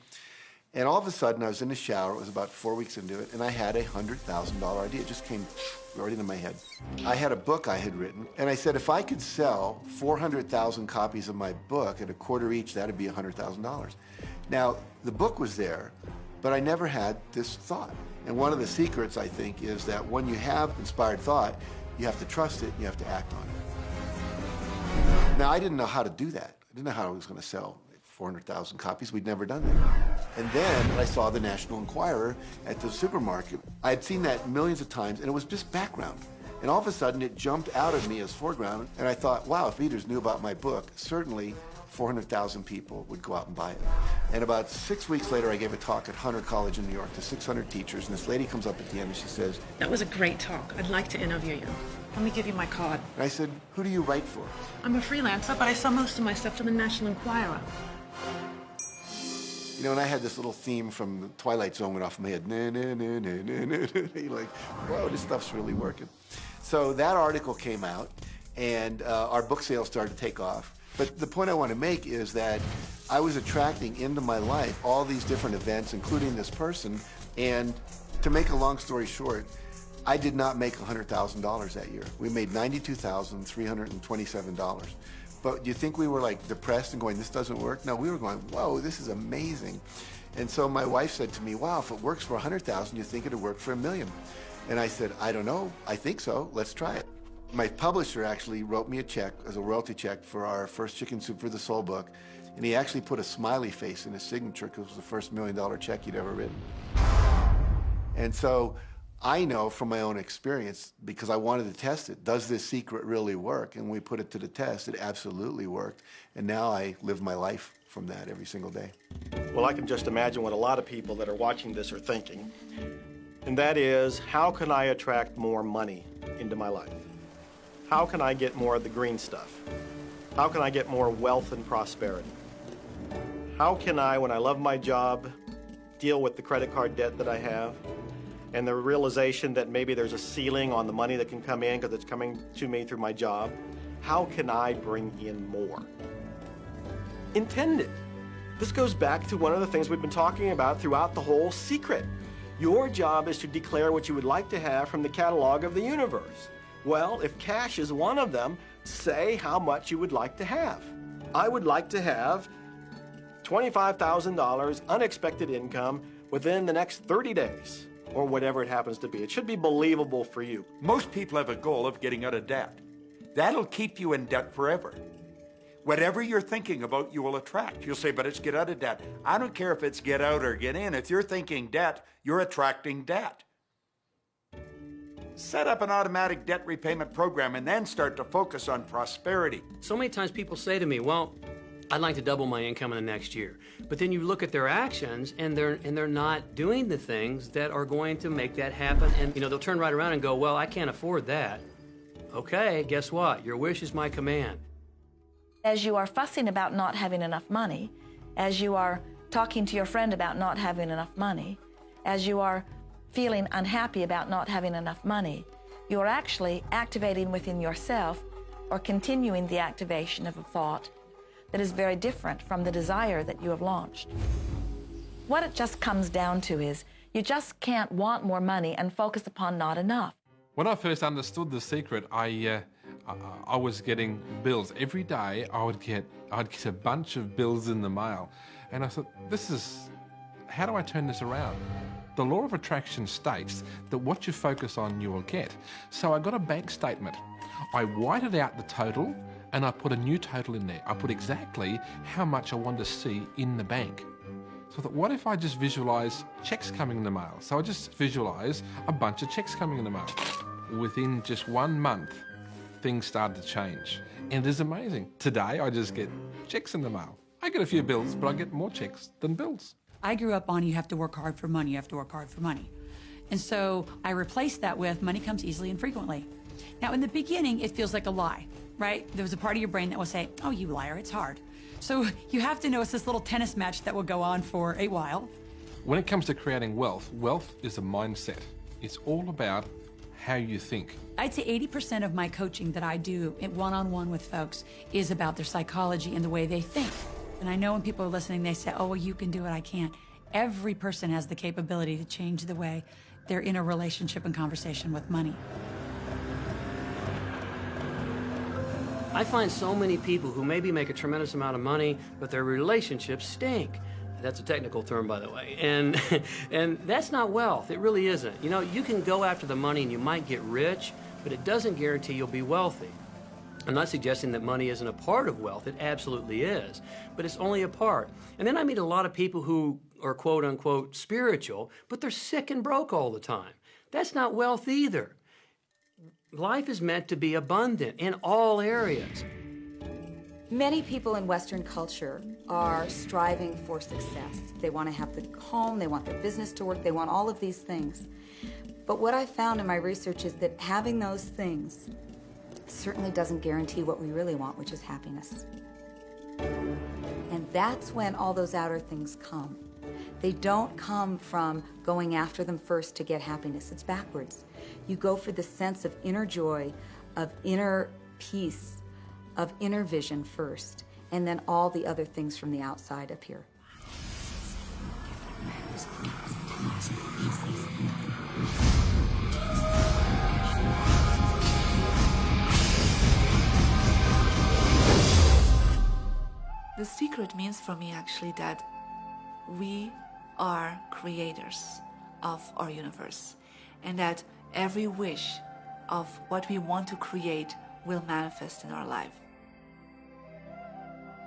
And all of a sudden, I was in the shower. It was about 4 weeks into it, and I had a $100,000 idea. It just came right into my head. I had a book I had written, and I said, if I could sell 400,000 copies of my book at $0.25 each, that'd be $100,000. Now, the book was there, but I never had this thought. And one of the secrets, I think, is that when you have inspired thought, you have to trust it, and you have to act on it. Now, I didn't know how to do that. I didn't know how I was going to sell 400,000 copies. We'd never done that. And then I saw the National Enquirer at the supermarket. I had seen that millions of times, and it was just background. And all of a sudden, it jumped out of me as foreground, and I thought, wow, if readers knew about my book, certainly 400,000 people would go out and buy it. And about 6 weeks later, I gave a talk at Hunter College in New York to 600 teachers, and this lady comes up at the end and she says, that was a great talk. I'd like to interview you. Let me give you my card. And I said, who do you write for? I'm a freelancer, but I sell most of my stuff to the National Enquirer. And I had this little theme from the Twilight Zone went off in my head. Na, na, na, na, na, na. You're like, whoa, this stuff's really working. So that article came out, and our book sales started to take off. But the point I want to make is that I was attracting into my life all these different events, including this person. And to make a long story short, I did not make $100,000 that year. We made $92,327. But do you think we were like depressed and going, this doesn't work? No, we were going, whoa, this is amazing. And so my wife said to me, wow, if it works for 100,000, you think it'd work for $1 million? And I said, I don't know. I think so. Let's try it. My publisher actually wrote me a check as a royalty check for our first Chicken Soup for the Soul book. And he actually put a smiley face in his signature because it was the first $1 million check he'd ever written. And so I know from my own experience, because I wanted to test it, does this secret really work? And we put it to the test. It absolutely worked. And now I live my life from that every single day. Well, I can just imagine what a lot of people that are watching this are thinking. And that is, how can I attract more money into my life? How can I get more of the green stuff? How can I get more wealth and prosperity? How can I, when I love my job, deal with the credit card debt that I have? And the realization that maybe there's a ceiling on the money that can come in because it's coming to me through my job. How can I bring in more? Intend it. This goes back to one of the things we've been talking about throughout the whole secret. Your job is to declare what you would like to have from the catalog of the universe. Well, if cash is one of them, say how much you would like to have. I would like to have $25,000 unexpected income within the next 30 days. or whatever it happens to be. It should be believable for you. Most people have a goal of getting out of debt. That'll keep you in debt forever. Whatever you're thinking about, you will attract. You'll say, but it's get out of debt. I don't care if it's get out or get in. If you're thinking debt, you're attracting debt. Set up an automatic debt repayment program and then start to focus on prosperity. So many times people say to me, well, I'd like to double my income in the next year. But then you look at their actions and they're not doing the things that are going to make that happen. And they'll turn right around and go, well, I can't afford that. Okay, guess what? Your wish is my command. As you are fussing about not having enough money, as you are talking to your friend about not having enough money, as you are feeling unhappy about not having enough money, you're actually activating within yourself or continuing the activation of a thought that is very different from the desire that you have launched. What it just comes down to is you just can't want more money and focus upon not enough. When I first understood the secret, I was getting bills. Every day I'd get a bunch of bills in the mail. And I thought, how do I turn this around? The law of attraction states that what you focus on, you will get. So I got a bank statement. I whited out the total and I put a new total in there. I put exactly how much I wanted to see in the bank. So I thought, what if I just visualize checks coming in the mail? So I just visualize a bunch of checks coming in the mail. Within just 1 month, things started to change. And it is amazing. Today, I just get checks in the mail. I get a few bills, but I get more checks than bills. I grew up on you have to work hard for money, you have to work hard for money. And so I replaced that with money comes easily and frequently. Now, in the beginning, it feels like a lie, right? There was a part of your brain that will say, oh, you liar, it's hard. So you have to know it's this little tennis match that will go on for a while. When it comes to creating wealth, wealth is a mindset. It's all about how you think. I'd say 80% of my coaching that I do one-on-one with folks is about their psychology and the way they think. And I know when people are listening, they say, oh, well, you can do it, I can't. Every person has the capability to change the way they're in a relationship and conversation with money. I find so many people who maybe make a tremendous amount of money, but their relationships stink. That's a technical term, by the way. And that's not wealth. It really isn't. You can go after the money and you might get rich, but it doesn't guarantee you'll be wealthy. I'm not suggesting that money isn't a part of wealth. It absolutely is. But it's only a part. And then I meet a lot of people who are quote-unquote spiritual, but they're sick and broke all the time. That's not wealth either. Life is meant to be abundant in all areas. Many people in Western culture are striving for success. They want to have the home, they want their business to work, they want all of these things. But what I found in my research is that having those things certainly doesn't guarantee what we really want, which is happiness. And that's when all those outer things come. They don't come from going after them first to get happiness. It's backwards. You go for the sense of inner joy, of inner peace, of inner vision first, and then all the other things from the outside appear. The secret means for me actually that we are creators of our universe, and that every wish of what we want to create will manifest in our life.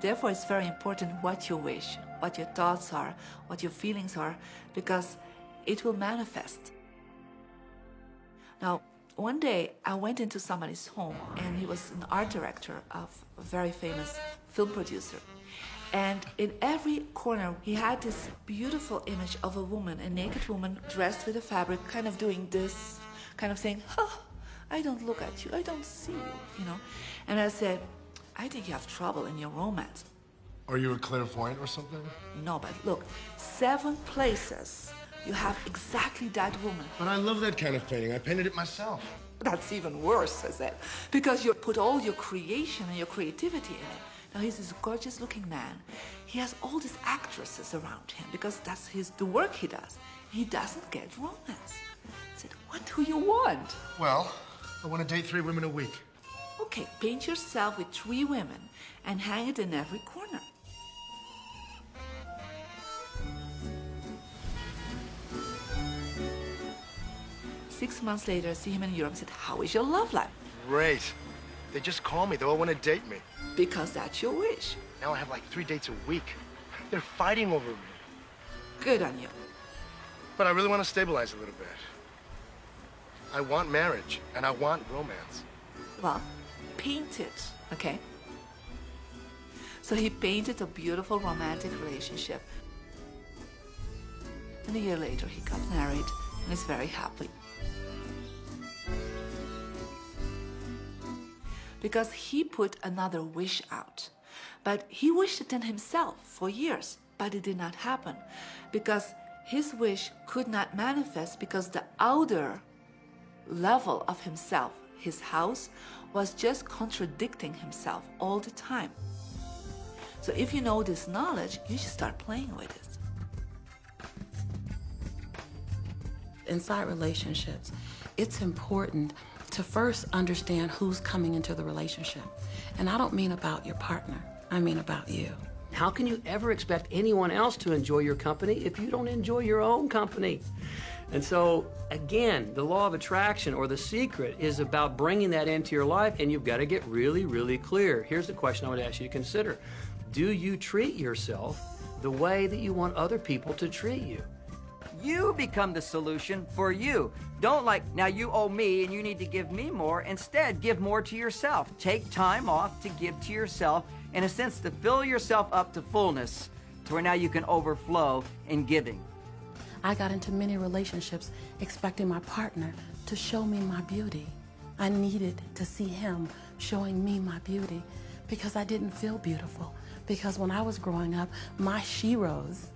Therefore, it's very important what you wish, what your thoughts are, what your feelings are, because it will manifest. Now, one day I went into somebody's home, and he was an art director of a very famous film producer. And in every corner, he had this beautiful image of a woman, a naked woman dressed with a fabric, kind of doing this, kind of saying, oh, I don't look at you, I don't see you, And I said, I think you have trouble in your romance. Are you a clairvoyant or something? No, but look, 7 places you have exactly that woman. But I love that kind of painting. I painted it myself. That's even worse, I said, because you put all your creation and your creativity in it. Now, he's this gorgeous-looking man. He has all these actresses around him because that's the work he does. He doesn't get romance. I said, what do you want? Well, I want to date 3 women a week. Okay, paint yourself with 3 women and hang it in every corner. 6 months later, I see him in Europe and said, how is your love life? Great. They just call me. They all want to date me. Because that's your wish. Now I have like 3 dates a week. They're fighting over me. Good on you. But I really want to stabilize a little bit. I want marriage, and I want romance. Well, paint it, okay? So he painted a beautiful romantic relationship. And a year later, he got married and is very happy. Because he put another wish out. But he wished it in himself for years, but it did not happen. Because his wish could not manifest because the outer level of himself, his house, was just contradicting himself all the time. So if you know this knowledge, you should start playing with it. Inside relationships, it's important to first understand who's coming into the relationship. And I don't mean about your partner, I mean about you. How can you ever expect anyone else to enjoy your company if you don't enjoy your own company? And so, again, the law of attraction, or the secret, is about bringing that into your life, and you've got to get really, really clear. Here's the question I would ask you to consider. Do you treat yourself the way that you want other people to treat you? You become the solution for you. Don't now you owe me and you need to give me more. Instead, give more to yourself. Take time off to give to yourself, in a sense, to fill yourself up to fullness, to where now you can overflow in giving. I got into many relationships expecting my partner to show me my beauty. I needed to see him showing me my beauty because I didn't feel beautiful. Because when I was growing up, my sheroes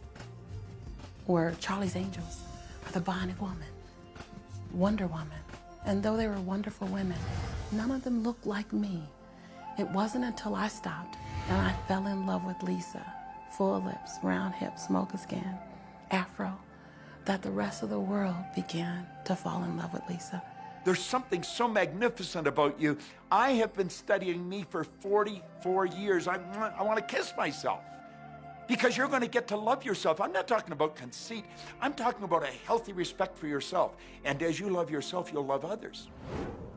were Charlie's Angels, or the Bionic Woman, Wonder Woman. And though they were wonderful women, none of them looked like me. It wasn't until I stopped and I fell in love with Lisa, full lips, round hips, mocha skin, afro, that the rest of the world began to fall in love with Lisa. There's something so magnificent about you. I have been studying me for 44 years. I want to kiss myself because you're going to get to love yourself. I'm not talking about conceit. I'm talking about a healthy respect for yourself. And as you love yourself, you'll love others.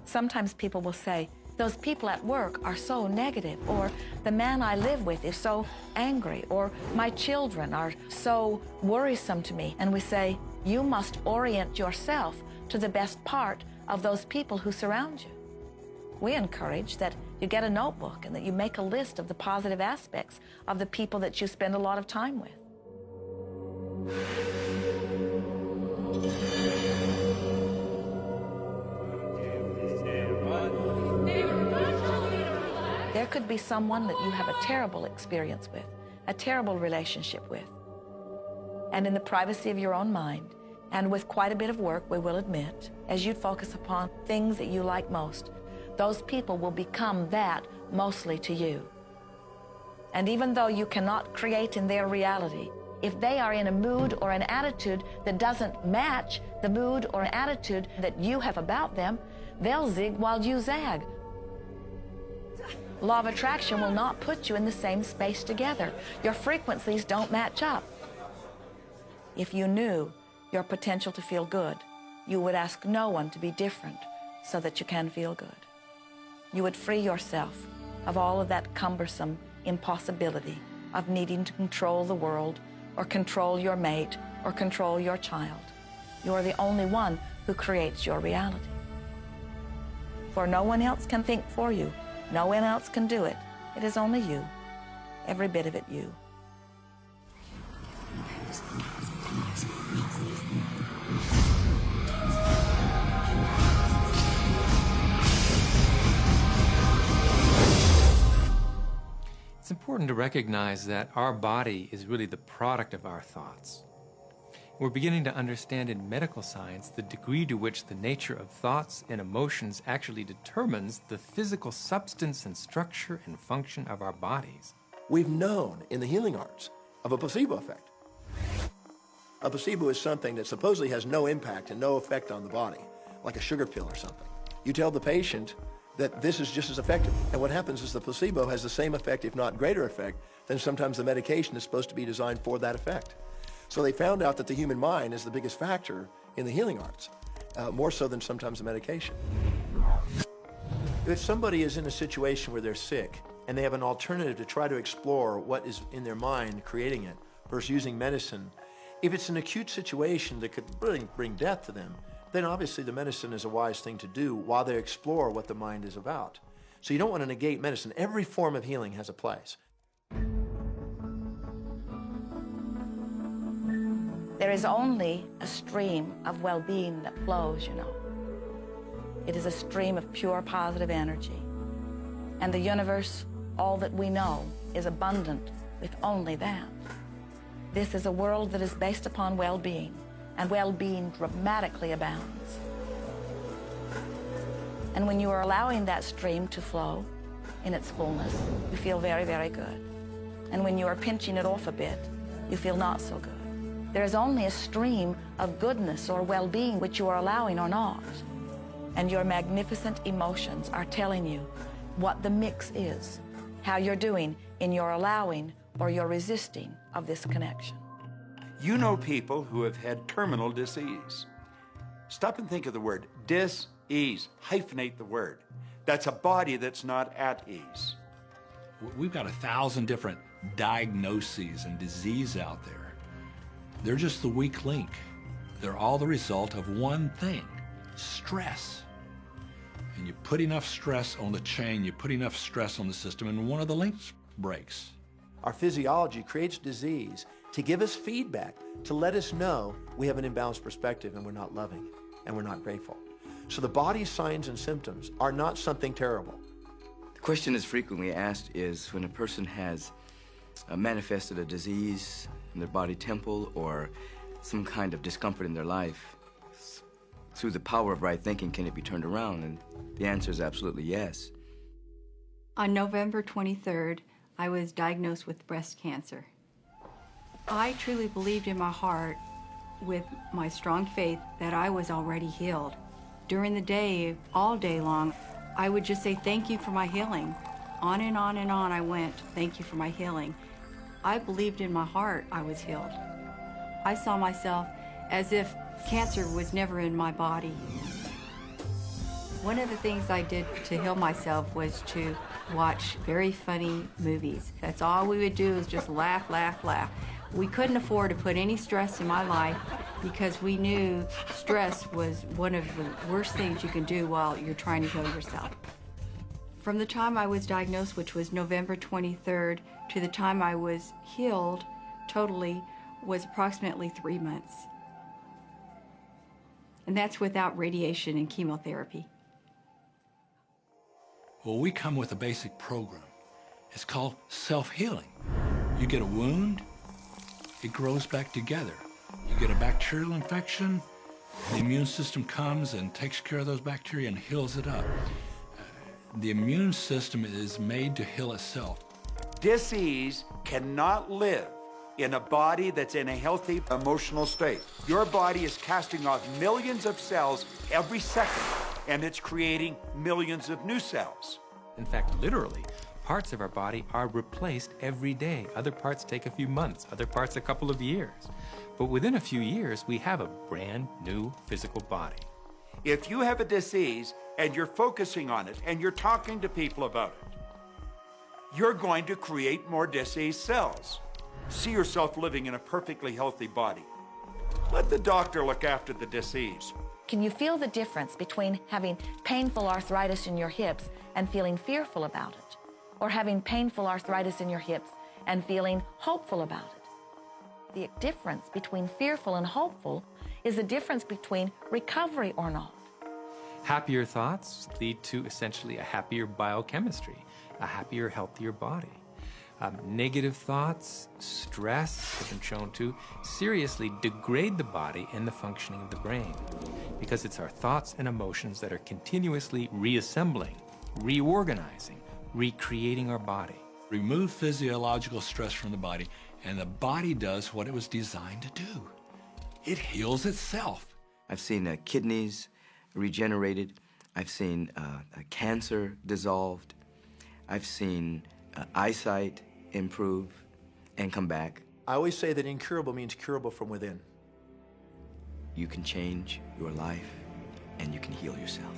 Sometimes people will say, those people at work are so negative, or the man I live with is so angry, or my children are so worrisome to me. And we say, you must orient yourself to the best part of those people who surround you. We encourage that you get a notebook and that you make a list of the positive aspects of the people that you spend a lot of time with. There could be someone that you have a terrible experience with, a terrible relationship with. And in the privacy of your own mind, and with quite a bit of work, we will admit, as you focus upon things that you like most, those people will become that mostly to you. And even though you cannot create in their reality, if they are in a mood or an attitude that doesn't match the mood or attitude that you have about them, they'll zig while you zag. Law of attraction will not put you in the same space together. Your frequencies don't match up. If you knew your potential to feel good, you would ask no one to be different so that you can feel good. You would free yourself of all of that cumbersome impossibility of needing to control the world or control your mate or control your child. You are the only one who creates your reality. For no one else can think for you. No one else can do it. It is only you. Every bit of it you. It's important to recognize that our body is really the product of our thoughts. We're beginning to understand in medical science the degree to which the nature of thoughts and emotions actually determines the physical substance and structure and function of our bodies. We've known in the healing arts of a placebo effect. A placebo is something that supposedly has no impact and no effect on the body, like a sugar pill or something. You tell the patient that this is just as effective. And what happens is the placebo has the same effect, if not greater effect, than sometimes the medication is supposed to be designed for that effect. So they found out that the human mind is the biggest factor in the healing arts. more so than sometimes the medication. If somebody is in a situation where they're sick and they have an alternative to try to explore what is in their mind creating it versus using medicine, if it's an acute situation that could really bring death to them, then obviously the medicine is a wise thing to do while they explore what the mind is about. So you don't want to negate medicine. Every form of healing has a place. There is only a stream of well-being that flows, you know. It is a stream of pure positive energy. And the universe, all that we know, is abundant with only that. This is a world that is based upon well-being, and well-being dramatically abounds. And when you are allowing that stream to flow in its fullness, you feel very, very good. And when you are pinching it off a bit, you feel not so good. There is only a stream of goodness or well-being which you are allowing or not. And your magnificent emotions are telling you what the mix is, how you're doing in your allowing or your resisting of this connection. You know people who have had terminal disease. Stop and think of the word dis-ease. Hyphenate the word. That's a body that's not at ease. We've got 1,000 different diagnoses and disease out there. They're just the weak link. They're all the result of one thing, stress. And you put enough stress on the chain, you put enough stress on the system, and one of the links breaks. Our physiology creates disease to give us feedback, to let us know we have an imbalanced perspective and we're not loving and we're not grateful. So the body's signs and symptoms are not something terrible. The question that's frequently asked is when a person has manifested a disease in their body temple or some kind of discomfort in their life, through the power of right thinking, can it be turned around? And the answer is absolutely yes. On November 23rd, I was diagnosed with breast cancer. I truly believed in my heart, with my strong faith, that I was already healed. During the day, all day long, I would just say, thank you for my healing. On and on and on I went, thank you for my healing. I believed in my heart I was healed. I saw myself as if cancer was never in my body. One of the things I did to heal myself was to watch very funny movies. That's all we would do, is just laugh, laugh, laugh. We couldn't afford to put any stress in my life because we knew stress was one of the worst things you can do while you're trying to heal yourself. From the time I was diagnosed, which was November 23rd, to the time I was healed totally was approximately 3 months. And that's without radiation and chemotherapy. Well, we come with a basic program. It's called self-healing. You get a wound, it grows back together. You get a bacterial infection, the immune system comes and takes care of those bacteria and heals it up. The immune system is made to heal itself. Dis-ease cannot live in a body that's in a healthy emotional state. Your body is casting off millions of cells every second, and it's creating millions of new cells. In fact, literally, parts of our body are replaced every day. Other parts take a few months, other parts a couple of years. But within a few years, we have a brand new physical body. If you have a disease and you're focusing on it and you're talking to people about it, you're going to create more diseased cells. See yourself living in a perfectly healthy body. Let the doctor look after the disease. Can you feel the difference between having painful arthritis in your hips and feeling fearful about it? Or having painful arthritis in your hips and feeling hopeful about it? The difference between fearful and hopeful is the difference between recovery or not. Happier thoughts lead to essentially a happier biochemistry, a happier, healthier body. Negative thoughts, stress have been shown to seriously degrade the body and the functioning of the brain, because it's our thoughts and emotions that are continuously reassembling, reorganizing, recreating our body. Remove physiological stress from the body, and the body does what it was designed to do. It heals itself. I've seen kidneys regenerated. I've seen cancer dissolved. I've seen eyesight improve and come back. I always say that incurable means curable from within. You can change your life. and you can heal yourself.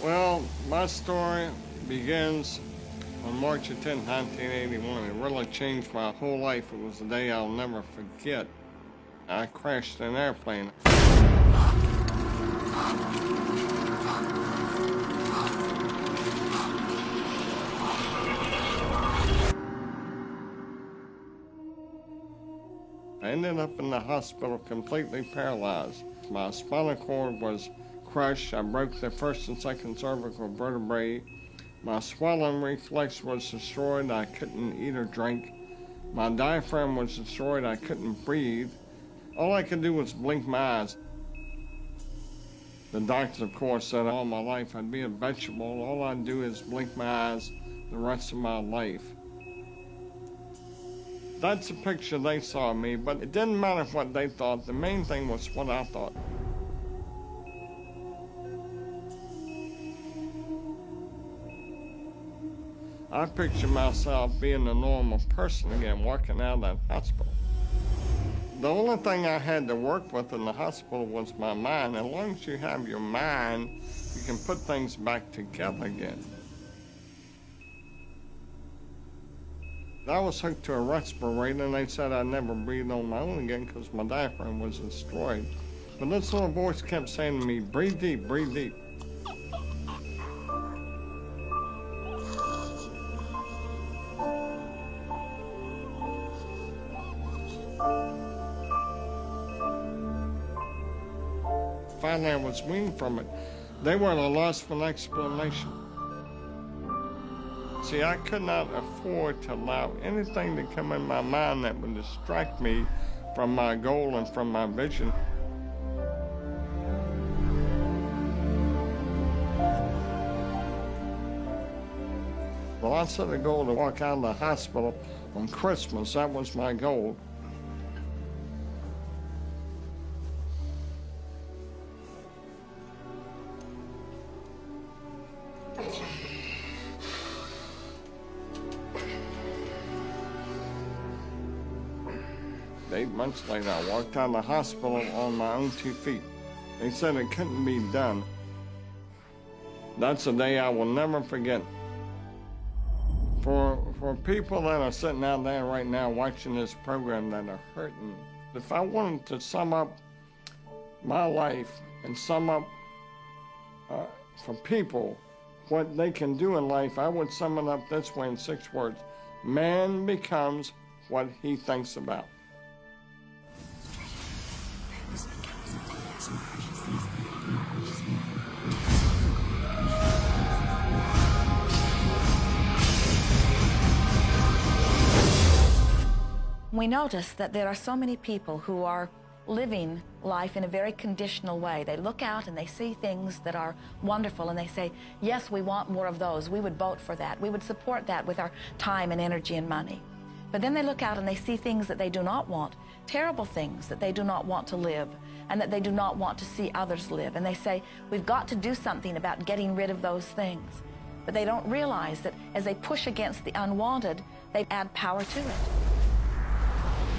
Well, my story begins on March 10, 1981. It really changed my whole life. It was a day I'll never forget. I crashed an airplane. I ended up in the hospital completely paralyzed. My spinal cord was crushed. I broke the first and second cervical vertebrae. My swallowing reflex was destroyed. I couldn't eat or drink. My diaphragm was destroyed. I couldn't breathe. All I could do was blink my eyes. The doctors, of course, said all my life I'd be a vegetable. All I'd do is blink my eyes the rest of my life. That's the picture they saw of me, but it didn't matter what they thought. The main thing was what I thought. I picture myself being a normal person again, walking out of that hospital. The only thing I had to work with in the hospital was my mind. As long as you have your mind, you can put things back together again. I was hooked to a respirator, and they said I'd never breathe on my own again because my diaphragm was destroyed. But this little voice kept saying to me, breathe deep, breathe deep. Finally, I was weaned from it. They were at a loss for an explanation. See, I could not afford to allow anything to come in my mind that would distract me from my goal and from my vision. Well, I set a goal to walk out of the hospital on Christmas. That was my goal. Eight months later, I walked out of the hospital on my own 2 feet. They said it couldn't be done. That's a day I will never forget. For people that are sitting out there right now watching this program that are hurting, if I wanted to sum up my life and sum up for people what they can do in life, I would sum it up this way in 6 words. Man becomes what he thinks about. We notice that there are so many people who are living life in a very conditional way. They look out and they see things that are wonderful and they say, yes, we want more of those. We would vote for that. We would support that with our time and energy and money. But then they look out and they see things that they do not want, terrible things that they do not want to live and that they do not want to see others live. And they say, we've got to do something about getting rid of those things. But they don't realize that as they push against the unwanted, they add power to it.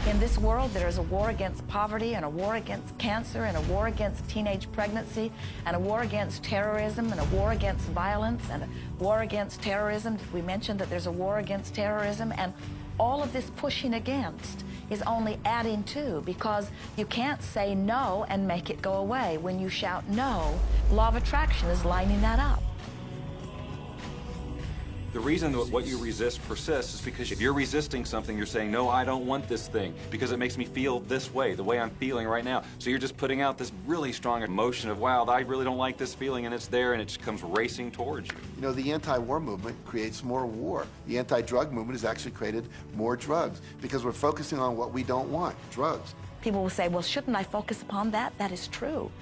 In this world, there is a war against poverty and a war against cancer and a war against teenage pregnancy and a war against terrorism and a war against violence and a war against terrorism. We mentioned that there's a war against terrorism, and all of this pushing against is only adding to, because you can't say no and make it go away. When you shout no, law of attraction is lining that up. The reason that what you resist persists is because if you're resisting something, you're saying, no, I don't want this thing because it makes me feel this way, the way I'm feeling right now. So you're just putting out this really strong emotion of, wow, I really don't like this feeling, and it's there, and it just comes racing towards you. You know, the anti-war movement creates more war. The anti-drug movement has actually created more drugs because we're focusing on what we don't want, drugs. People will say, well, shouldn't I focus upon that? That is true.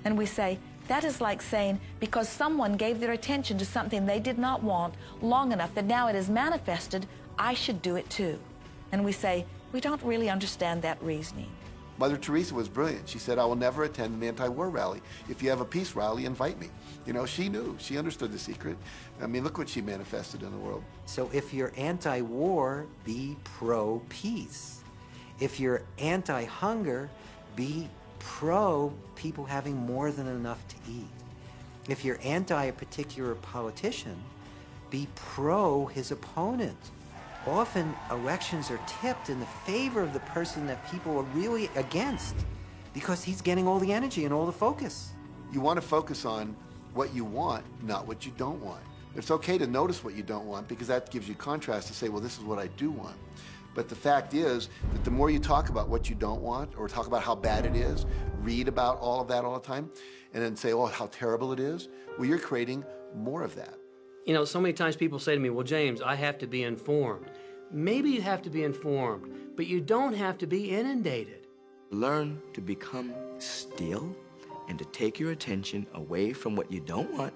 And we say, that is like saying, because someone gave their attention to something they did not want long enough that now it is manifested, I should do it too. And we say, we don't really understand that reasoning. Mother Teresa was brilliant. She said, I will never attend an anti-war rally. If you have a peace rally, invite me. You know, she knew. She understood the secret. I mean, look what she manifested in the world. So if you're anti-war, be pro-peace. If you're anti-hunger, be pro people having more than enough to eat. If you're anti a particular politician, be pro his opponent. Often elections are tipped in the favor of the person that people are really against because he's getting all the energy and all the focus. You want to focus on what you want, not what you don't want. It's okay to notice what you don't want because that gives you contrast to say, well, this is what I do want. But the fact is that the more you talk about what you don't want or talk about how bad it is, read about all of that all the time, and then say, oh, how terrible it is, well, you're creating more of that. You know, so many times people say to me, well, James, I have to be informed. Maybe you have to be informed, but you don't have to be inundated. Learn to become still and to take your attention away from what you don't want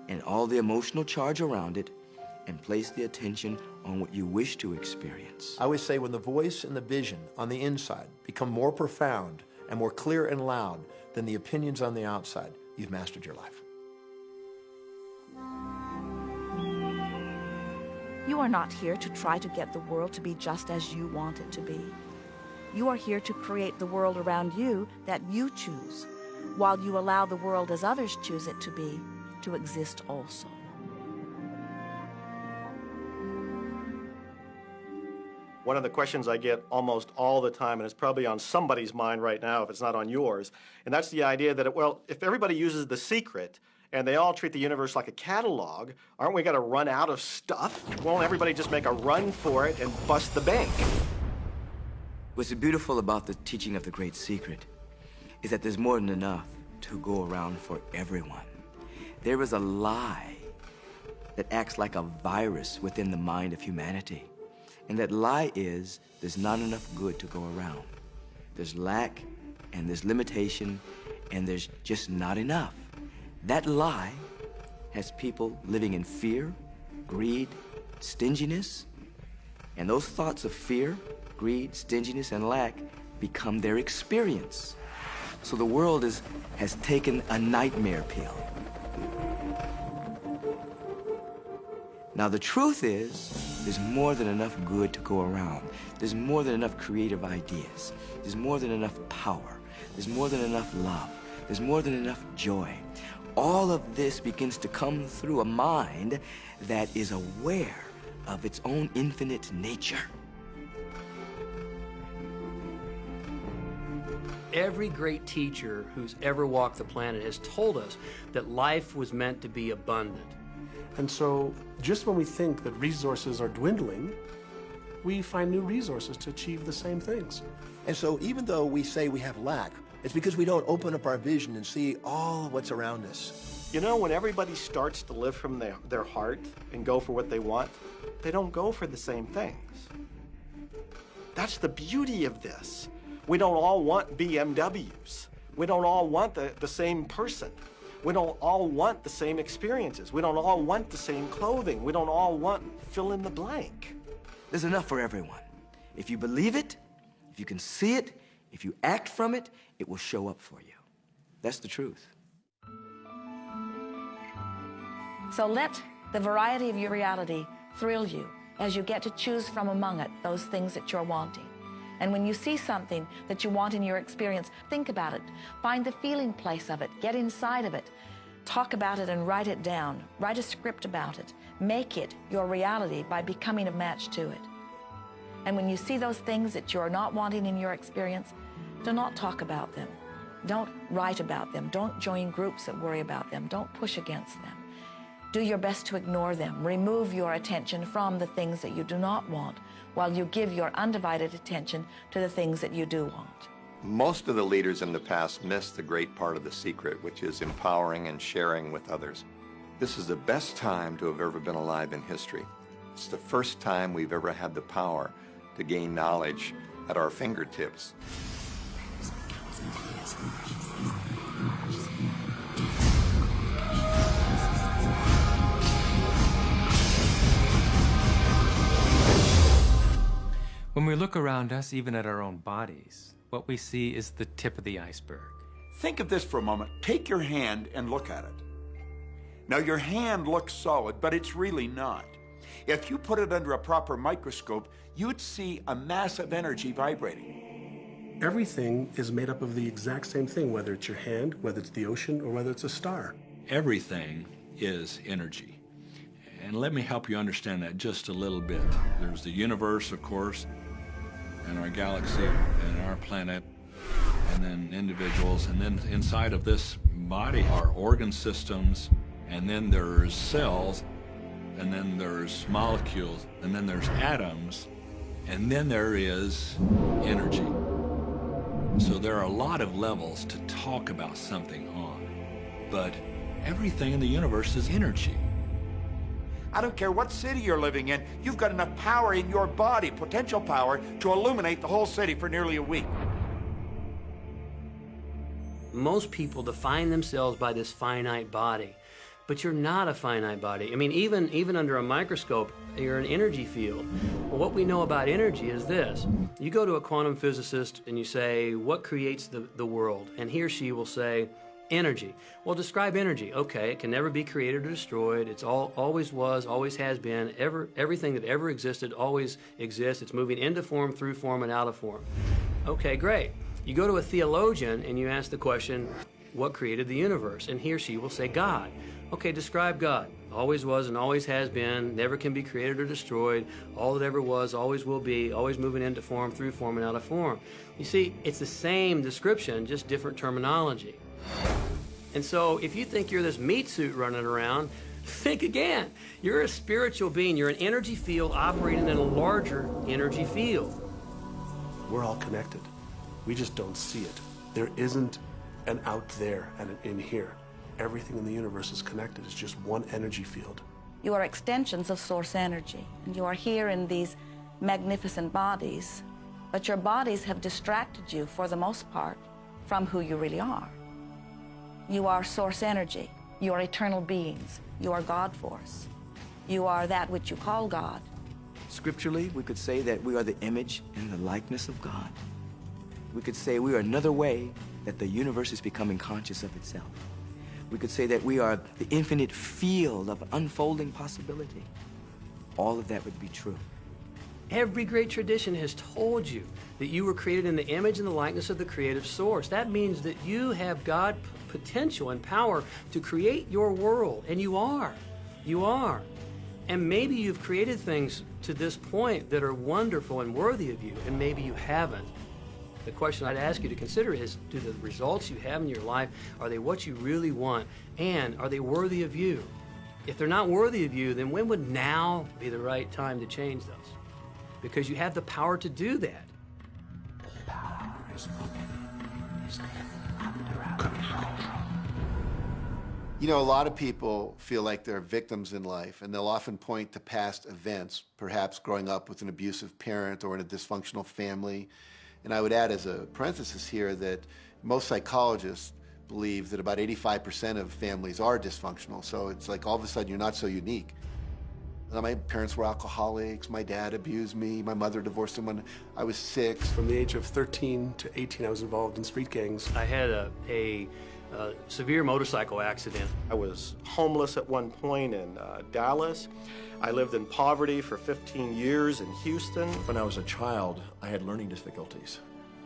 and all the emotional charge around it and place the attention on what you wish to experience. I always say when the voice and the vision on the inside become more profound and more clear and loud than the opinions on the outside, you've mastered your life. You are not here to try to get the world to be just as you want it to be. You are here to create the world around you that you choose, while you allow the world as others choose it to be, to exist also. One of the questions I get almost all the time, and it's probably on somebody's mind right now if it's not on yours, and that's the idea that, well, if everybody uses The Secret and they all treat the universe like a catalog, aren't we going to run out of stuff? Won't everybody just make a run for it and bust the bank? What's beautiful about the teaching of the Great Secret is that there's more than enough to go around for everyone. There is a lie that acts like a virus within the mind of humanity. And that lie is there's not enough good to go around. There's lack, and there's limitation, and there's just not enough. That lie has people living in fear, greed, stinginess, and those thoughts of fear, greed, stinginess, and lack become their experience. So the world has taken a nightmare pill. Now the truth is, there's more than enough good to go around. There's more than enough creative ideas. There's more than enough power. There's more than enough love. There's more than enough joy. All of this begins to come through a mind that is aware of its own infinite nature. Every great teacher who's ever walked the planet has told us that life was meant to be abundant. And so just when we think that resources are dwindling, we find new resources to achieve the same things. And so even though we say we have lack, it's because we don't open up our vision and see all of what's around us. You know, when everybody starts to live from their heart and go for what they want, they don't go for the same things. That's the beauty of this. We don't all want BMWs. We don't all want the same person. We don't all want the same experiences. We don't all want the same clothing. We don't all want fill in the blank. There's enough for everyone. If you believe it, if you can see it, if you act from it, it will show up for you. That's the truth. So let the variety of your reality thrill you as you get to choose from among it those things that you're wanting. And when you see something that you want in your experience, think about it. Find the feeling place of it. Get inside of it. Talk about it and write it down. Write a script about it. Make it your reality by becoming a match to it. And when you see those things that you're not wanting in your experience, do not talk about them. Don't write about them. Don't join groups that worry about them. Don't push against them. Do your best to ignore them. Remove your attention from the things that you do not want, while you give your undivided attention to the things that you do want. Most of the leaders in the past missed the great part of the secret, which is empowering and sharing with others. This is the best time to have ever been alive in history. It's the first time we've ever had the power to gain knowledge at our fingertips. When we look around us, even at our own bodies, what we see is the tip of the iceberg. Think of this for a moment. Take your hand and look at it. Now, your hand looks solid, but it's really not. If you put it under a proper microscope, you'd see a mass of energy vibrating. Everything is made up of the exact same thing, whether it's your hand, whether it's the ocean, or whether it's a star. Everything is energy. And let me help you understand that just a little bit. There's the universe, of course, and our galaxy, and our planet, and then individuals, and then inside of this body are organ systems, and then there's cells, and then there's molecules, and then there's atoms, and then there is energy. So there are a lot of levels to talk about something on, but everything in the universe is energy. I don't care what city you're living in, you've got enough power in your body, potential power, to illuminate the whole city for nearly a week. Most people define themselves by this finite body, but you're not a finite body. I mean, even under a microscope, you're an energy field. Well, what we know about energy is this. You go to a quantum physicist and you say, what creates the world? And he or she will say, energy. Well, describe energy. Okay, it can never be created or destroyed. It's always was, always has been. Everything that ever existed always exists. It's moving into form, through form, and out of form. Okay, great. You go to a theologian and you ask the question, what created the universe? And he or she will say, God. Okay, describe God. Always was and always has been, never can be created or destroyed, all that ever was, always will be, always moving into form, through form, and out of form. You see, it's the same description, just different terminology. And so if you think you're this meat suit running around, think again. You're a spiritual being. You're an energy field operating in a larger energy field. We're all connected. We just don't see it. There isn't an out there and an in here. Everything in the universe is connected. It's just one energy field. You are extensions of source energy, and you are here in these magnificent bodies, but your bodies have distracted you, for the most part, from who you really are. You are source energy. You are eternal beings. You are God force. You are that which you call God. Scripturally, we could say that we are the image and the likeness of God. We could say we are another way that the universe is becoming conscious of itself. We could say that we are the infinite field of unfolding possibility. All of that would be true. Every great tradition has told you that you were created in the image and the likeness of the creative source. That means that you have God potential and power to create your world, and you are. You are. And maybe you've created things to this point that are wonderful and worthy of you, and maybe you haven't. The question I'd ask you to consider is, do the results you have in your life, are they what you really want? And are they worthy of you? If they're not worthy of you, then when would now be the right time to change those? Because you have the power to do that. Power is under our control. You know, a lot of people feel like they're victims in life, and they'll often point to past events, perhaps growing up with an abusive parent or in a dysfunctional family. And I would add as a parenthesis here that most psychologists believe that about 85% of families are dysfunctional. So it's like all of a sudden you're not so unique. My parents were alcoholics, my dad abused me, my mother divorced him when I was 6. From the age of 13 to 18, I was involved in street gangs. I had a severe motorcycle accident. I was homeless at one point in Dallas. I lived in poverty for 15 years in Houston. When I was a child, I had learning difficulties,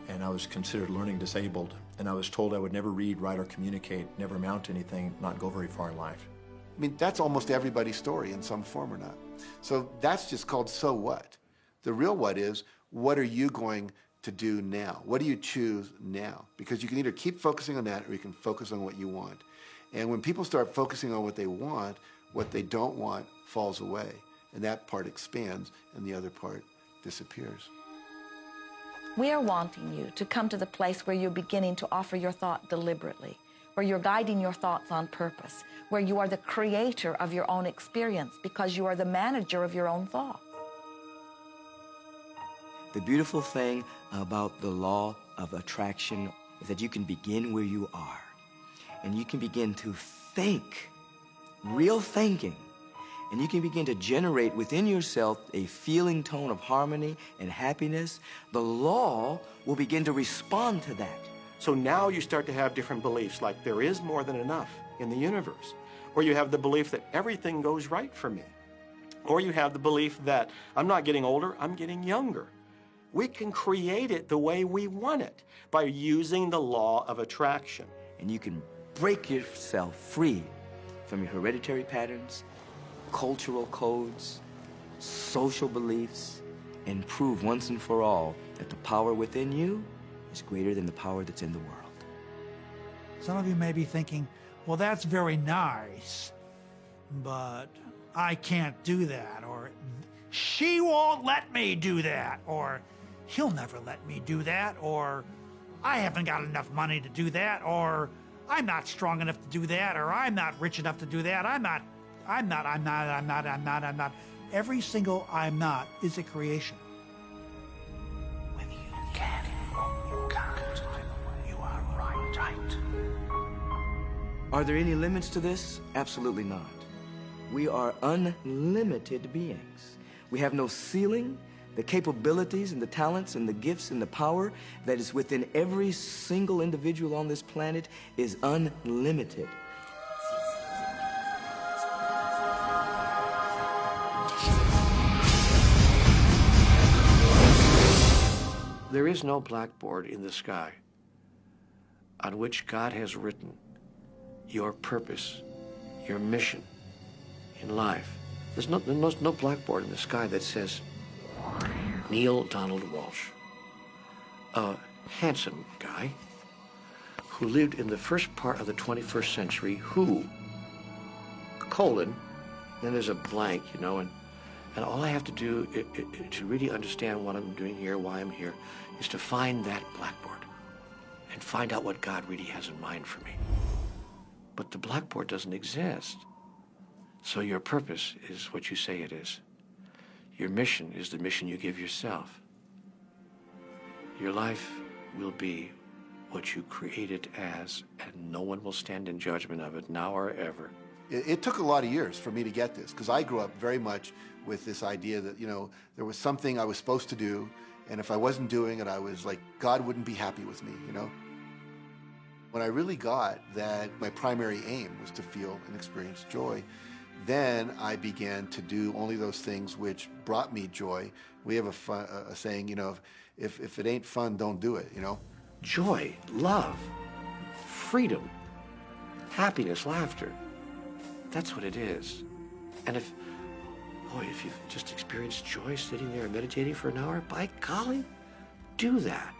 and I was considered learning disabled, and I was told I would never read, write, or communicate, never amount to anything, not go very far in life. I mean, that's almost everybody's story in some form or not. So that's just called so what. The real what is, what are you going to do now? What do you choose now? Because you can either keep focusing on that or you can focus on what you want. And when people start focusing on what they want, what they don't want falls away. And that part expands and the other part disappears. We are wanting you to come to the place where you're beginning to offer your thought deliberately, where you're guiding your thoughts on purpose, where you are the creator of your own experience because you are the manager of your own thoughts. The beautiful thing about the law of attraction is that you can begin where you are, and you can begin to think, real thinking, and you can begin to generate within yourself a feeling tone of harmony and happiness. The law will begin to respond to that. So now you start to have different beliefs, like there is more than enough in the universe, or you have the belief that everything goes right for me. Or you have the belief that I'm not getting older, I'm getting younger. We can create it the way we want it by using the law of attraction. And you can break yourself free from your hereditary patterns, cultural codes, social beliefs, and prove once and for all that the power within you is greater than the power that's in the world. Some of you may be thinking, well, that's very nice, but I can't do that, or she won't let me do that, or he'll never let me do that, or I haven't got enough money to do that, or I'm not strong enough to do that, or I'm not rich enough to do that, I'm not. Every single I'm not is a creation. Whether you can or you can't, you are right. Are there any limits to this? Absolutely not. We are unlimited beings. We have no ceiling. The capabilities and the talents and the gifts and the power that is within every single individual on this planet is unlimited. There is no blackboard in the sky on which God has written your purpose, your mission in life. There's no blackboard in the sky that says, Neil Donald Walsch, a handsome guy who lived in the first part of the 21st century, who, colon, then there's a blank, you know, and all I have to do to really understand what I'm doing here, why I'm here, is to find that blackboard and find out what God really has in mind for me. But the blackboard doesn't exist. So your purpose is what you say it is. Your mission is the mission you give yourself. Your life will be what you create it as, and no one will stand in judgment of it now or ever. It took a lot of years for me to get this, because I grew up very much with this idea that, you know, there was something I was supposed to do, and if I wasn't doing it, I was like, God wouldn't be happy with me, you know? When I really got that my primary aim was to feel and experience joy, then I began to do only those things which brought me joy. We have a saying, you know, if it ain't fun, don't do it, you know? Joy, love, freedom, happiness, laughter. That's what it is. And if you've just experienced joy sitting there and meditating for an hour, by golly, do that.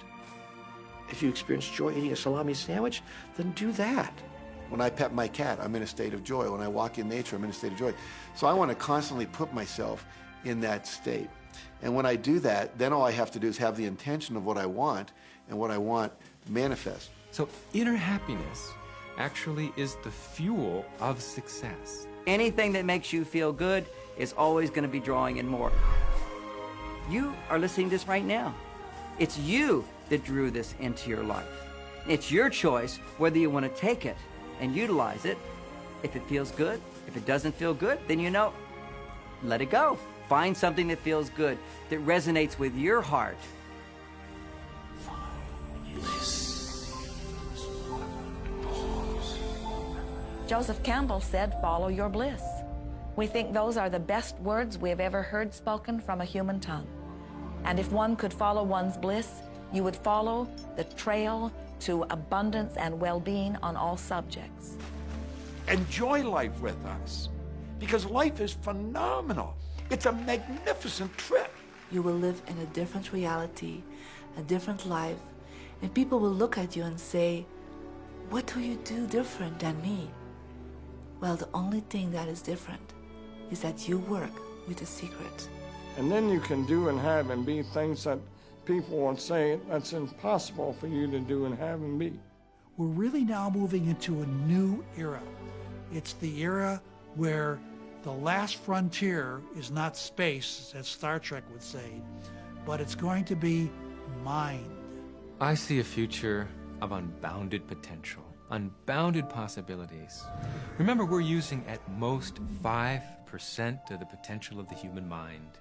If you experience joy eating a salami sandwich, then do that. When I pet my cat, I'm in a state of joy. When I walk in nature, I'm in a state of joy. So I want to constantly put myself in that state. And when I do that, then all I have to do is have the intention of what I want, and what I want manifest. So inner happiness actually is the fuel of success. Anything that makes you feel good is always going to be drawing in more. You are listening to this right now. It's you that drew this into your life. It's your choice whether you want to take it and utilize it. If it feels good, if it doesn't feel good, then you know, let it go. Find something that feels good, that resonates with your heart. Joseph Campbell said, "Follow your bliss." We think those are the best words we have ever heard spoken from a human tongue. And if one could follow one's bliss, you would follow the trail to abundance and well-being on all subjects. Enjoy life with us, because life is phenomenal. It's a magnificent trip. You will live in a different reality, a different life, and people will look at you and say, "What do you do different than me?" Well, the only thing that is different is that you work with the secret. And then you can do and have and be things that people will say that's impossible for you to do and have and be. We're really now moving into a new era. It's the era where the last frontier is not space, as Star Trek would say, but it's going to be mind. I see a future of unbounded potential, unbounded possibilities. Remember, we're using at most 5% of the potential of the human mind.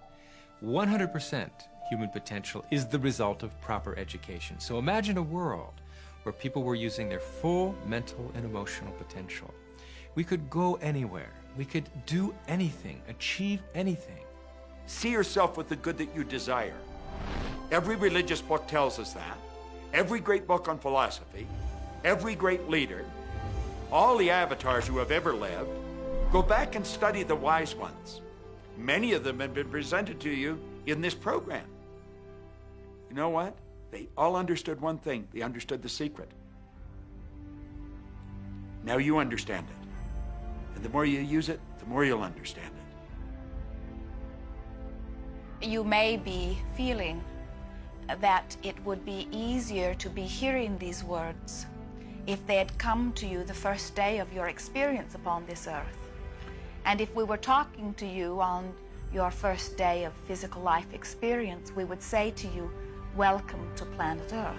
100% human potential is the result of proper education. So imagine a world where people were using their full mental and emotional potential, We could go anywhere. We could do anything, achieve anything. See yourself with the good that you desire. Every religious book tells us that. Every great book on philosophy, every great leader, all the avatars who have ever lived. Go back and study the wise ones. Many of them have been presented to you in this program. You know what? They all understood one thing. They understood the secret. Now you understand it. And the more you use it, the more you'll understand it. You may be feeling that it would be easier to be hearing these words if they had come to you the first day of your experience upon this earth. And if we were talking to you on your first day of physical life experience, we would say to you, welcome to planet Earth.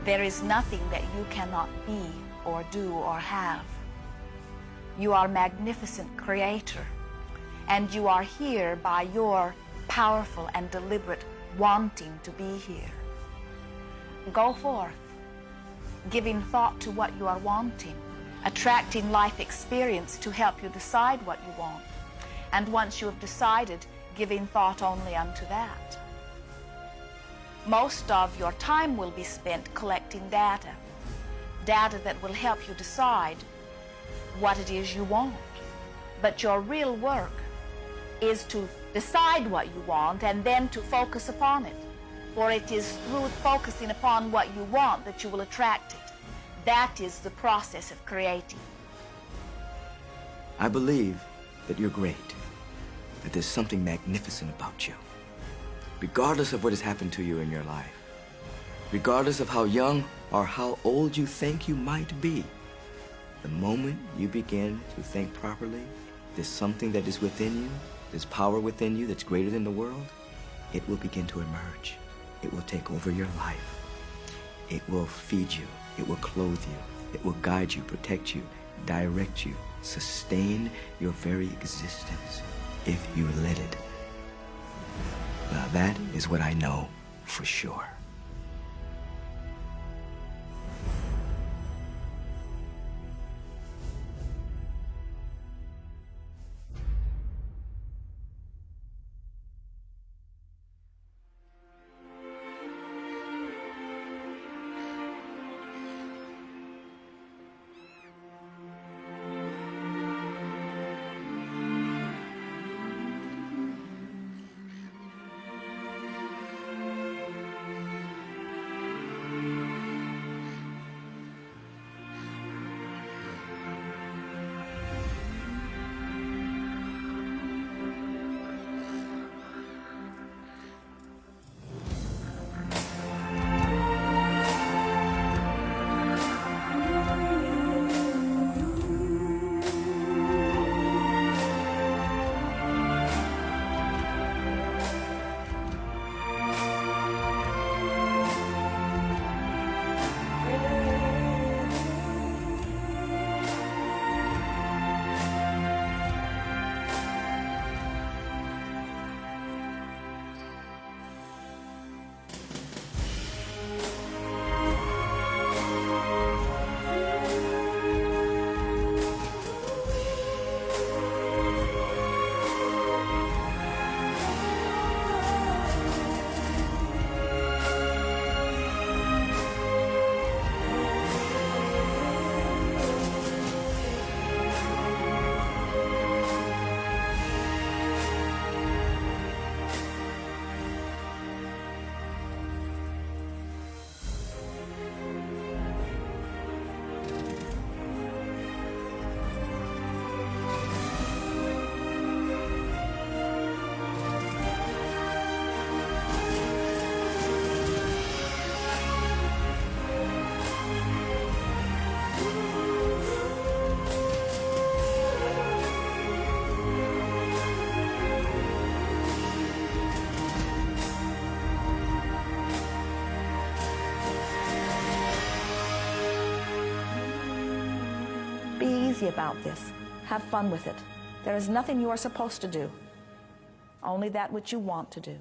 There is nothing that you cannot be or do or have. You are a magnificent creator, and you are here by your powerful and deliberate wanting to be here. Go forth, giving thought to what you are wanting, attracting life experience to help you decide what you want, and once you have decided, giving thought only unto that. Most of your time will be spent collecting data that will help you decide what it is you want. But your real work is to decide what you want and then to focus upon it. For it is through focusing upon what you want that you will attract it. That is the process of creating. I believe that you're great, that there's something magnificent about you. Regardless of what has happened to you in your life, regardless of how young or how old you think you might be, the moment you begin to think properly, there's something that is within you, there's power within you that's greater than the world, it will begin to emerge. It will take over your life. It will feed you. It will clothe you. It will guide you, protect you, direct you, sustain your very existence if you let it. Now that is what I know for sure. Easy about this. Have fun with it. There is nothing you are supposed to do, only that which you want to do.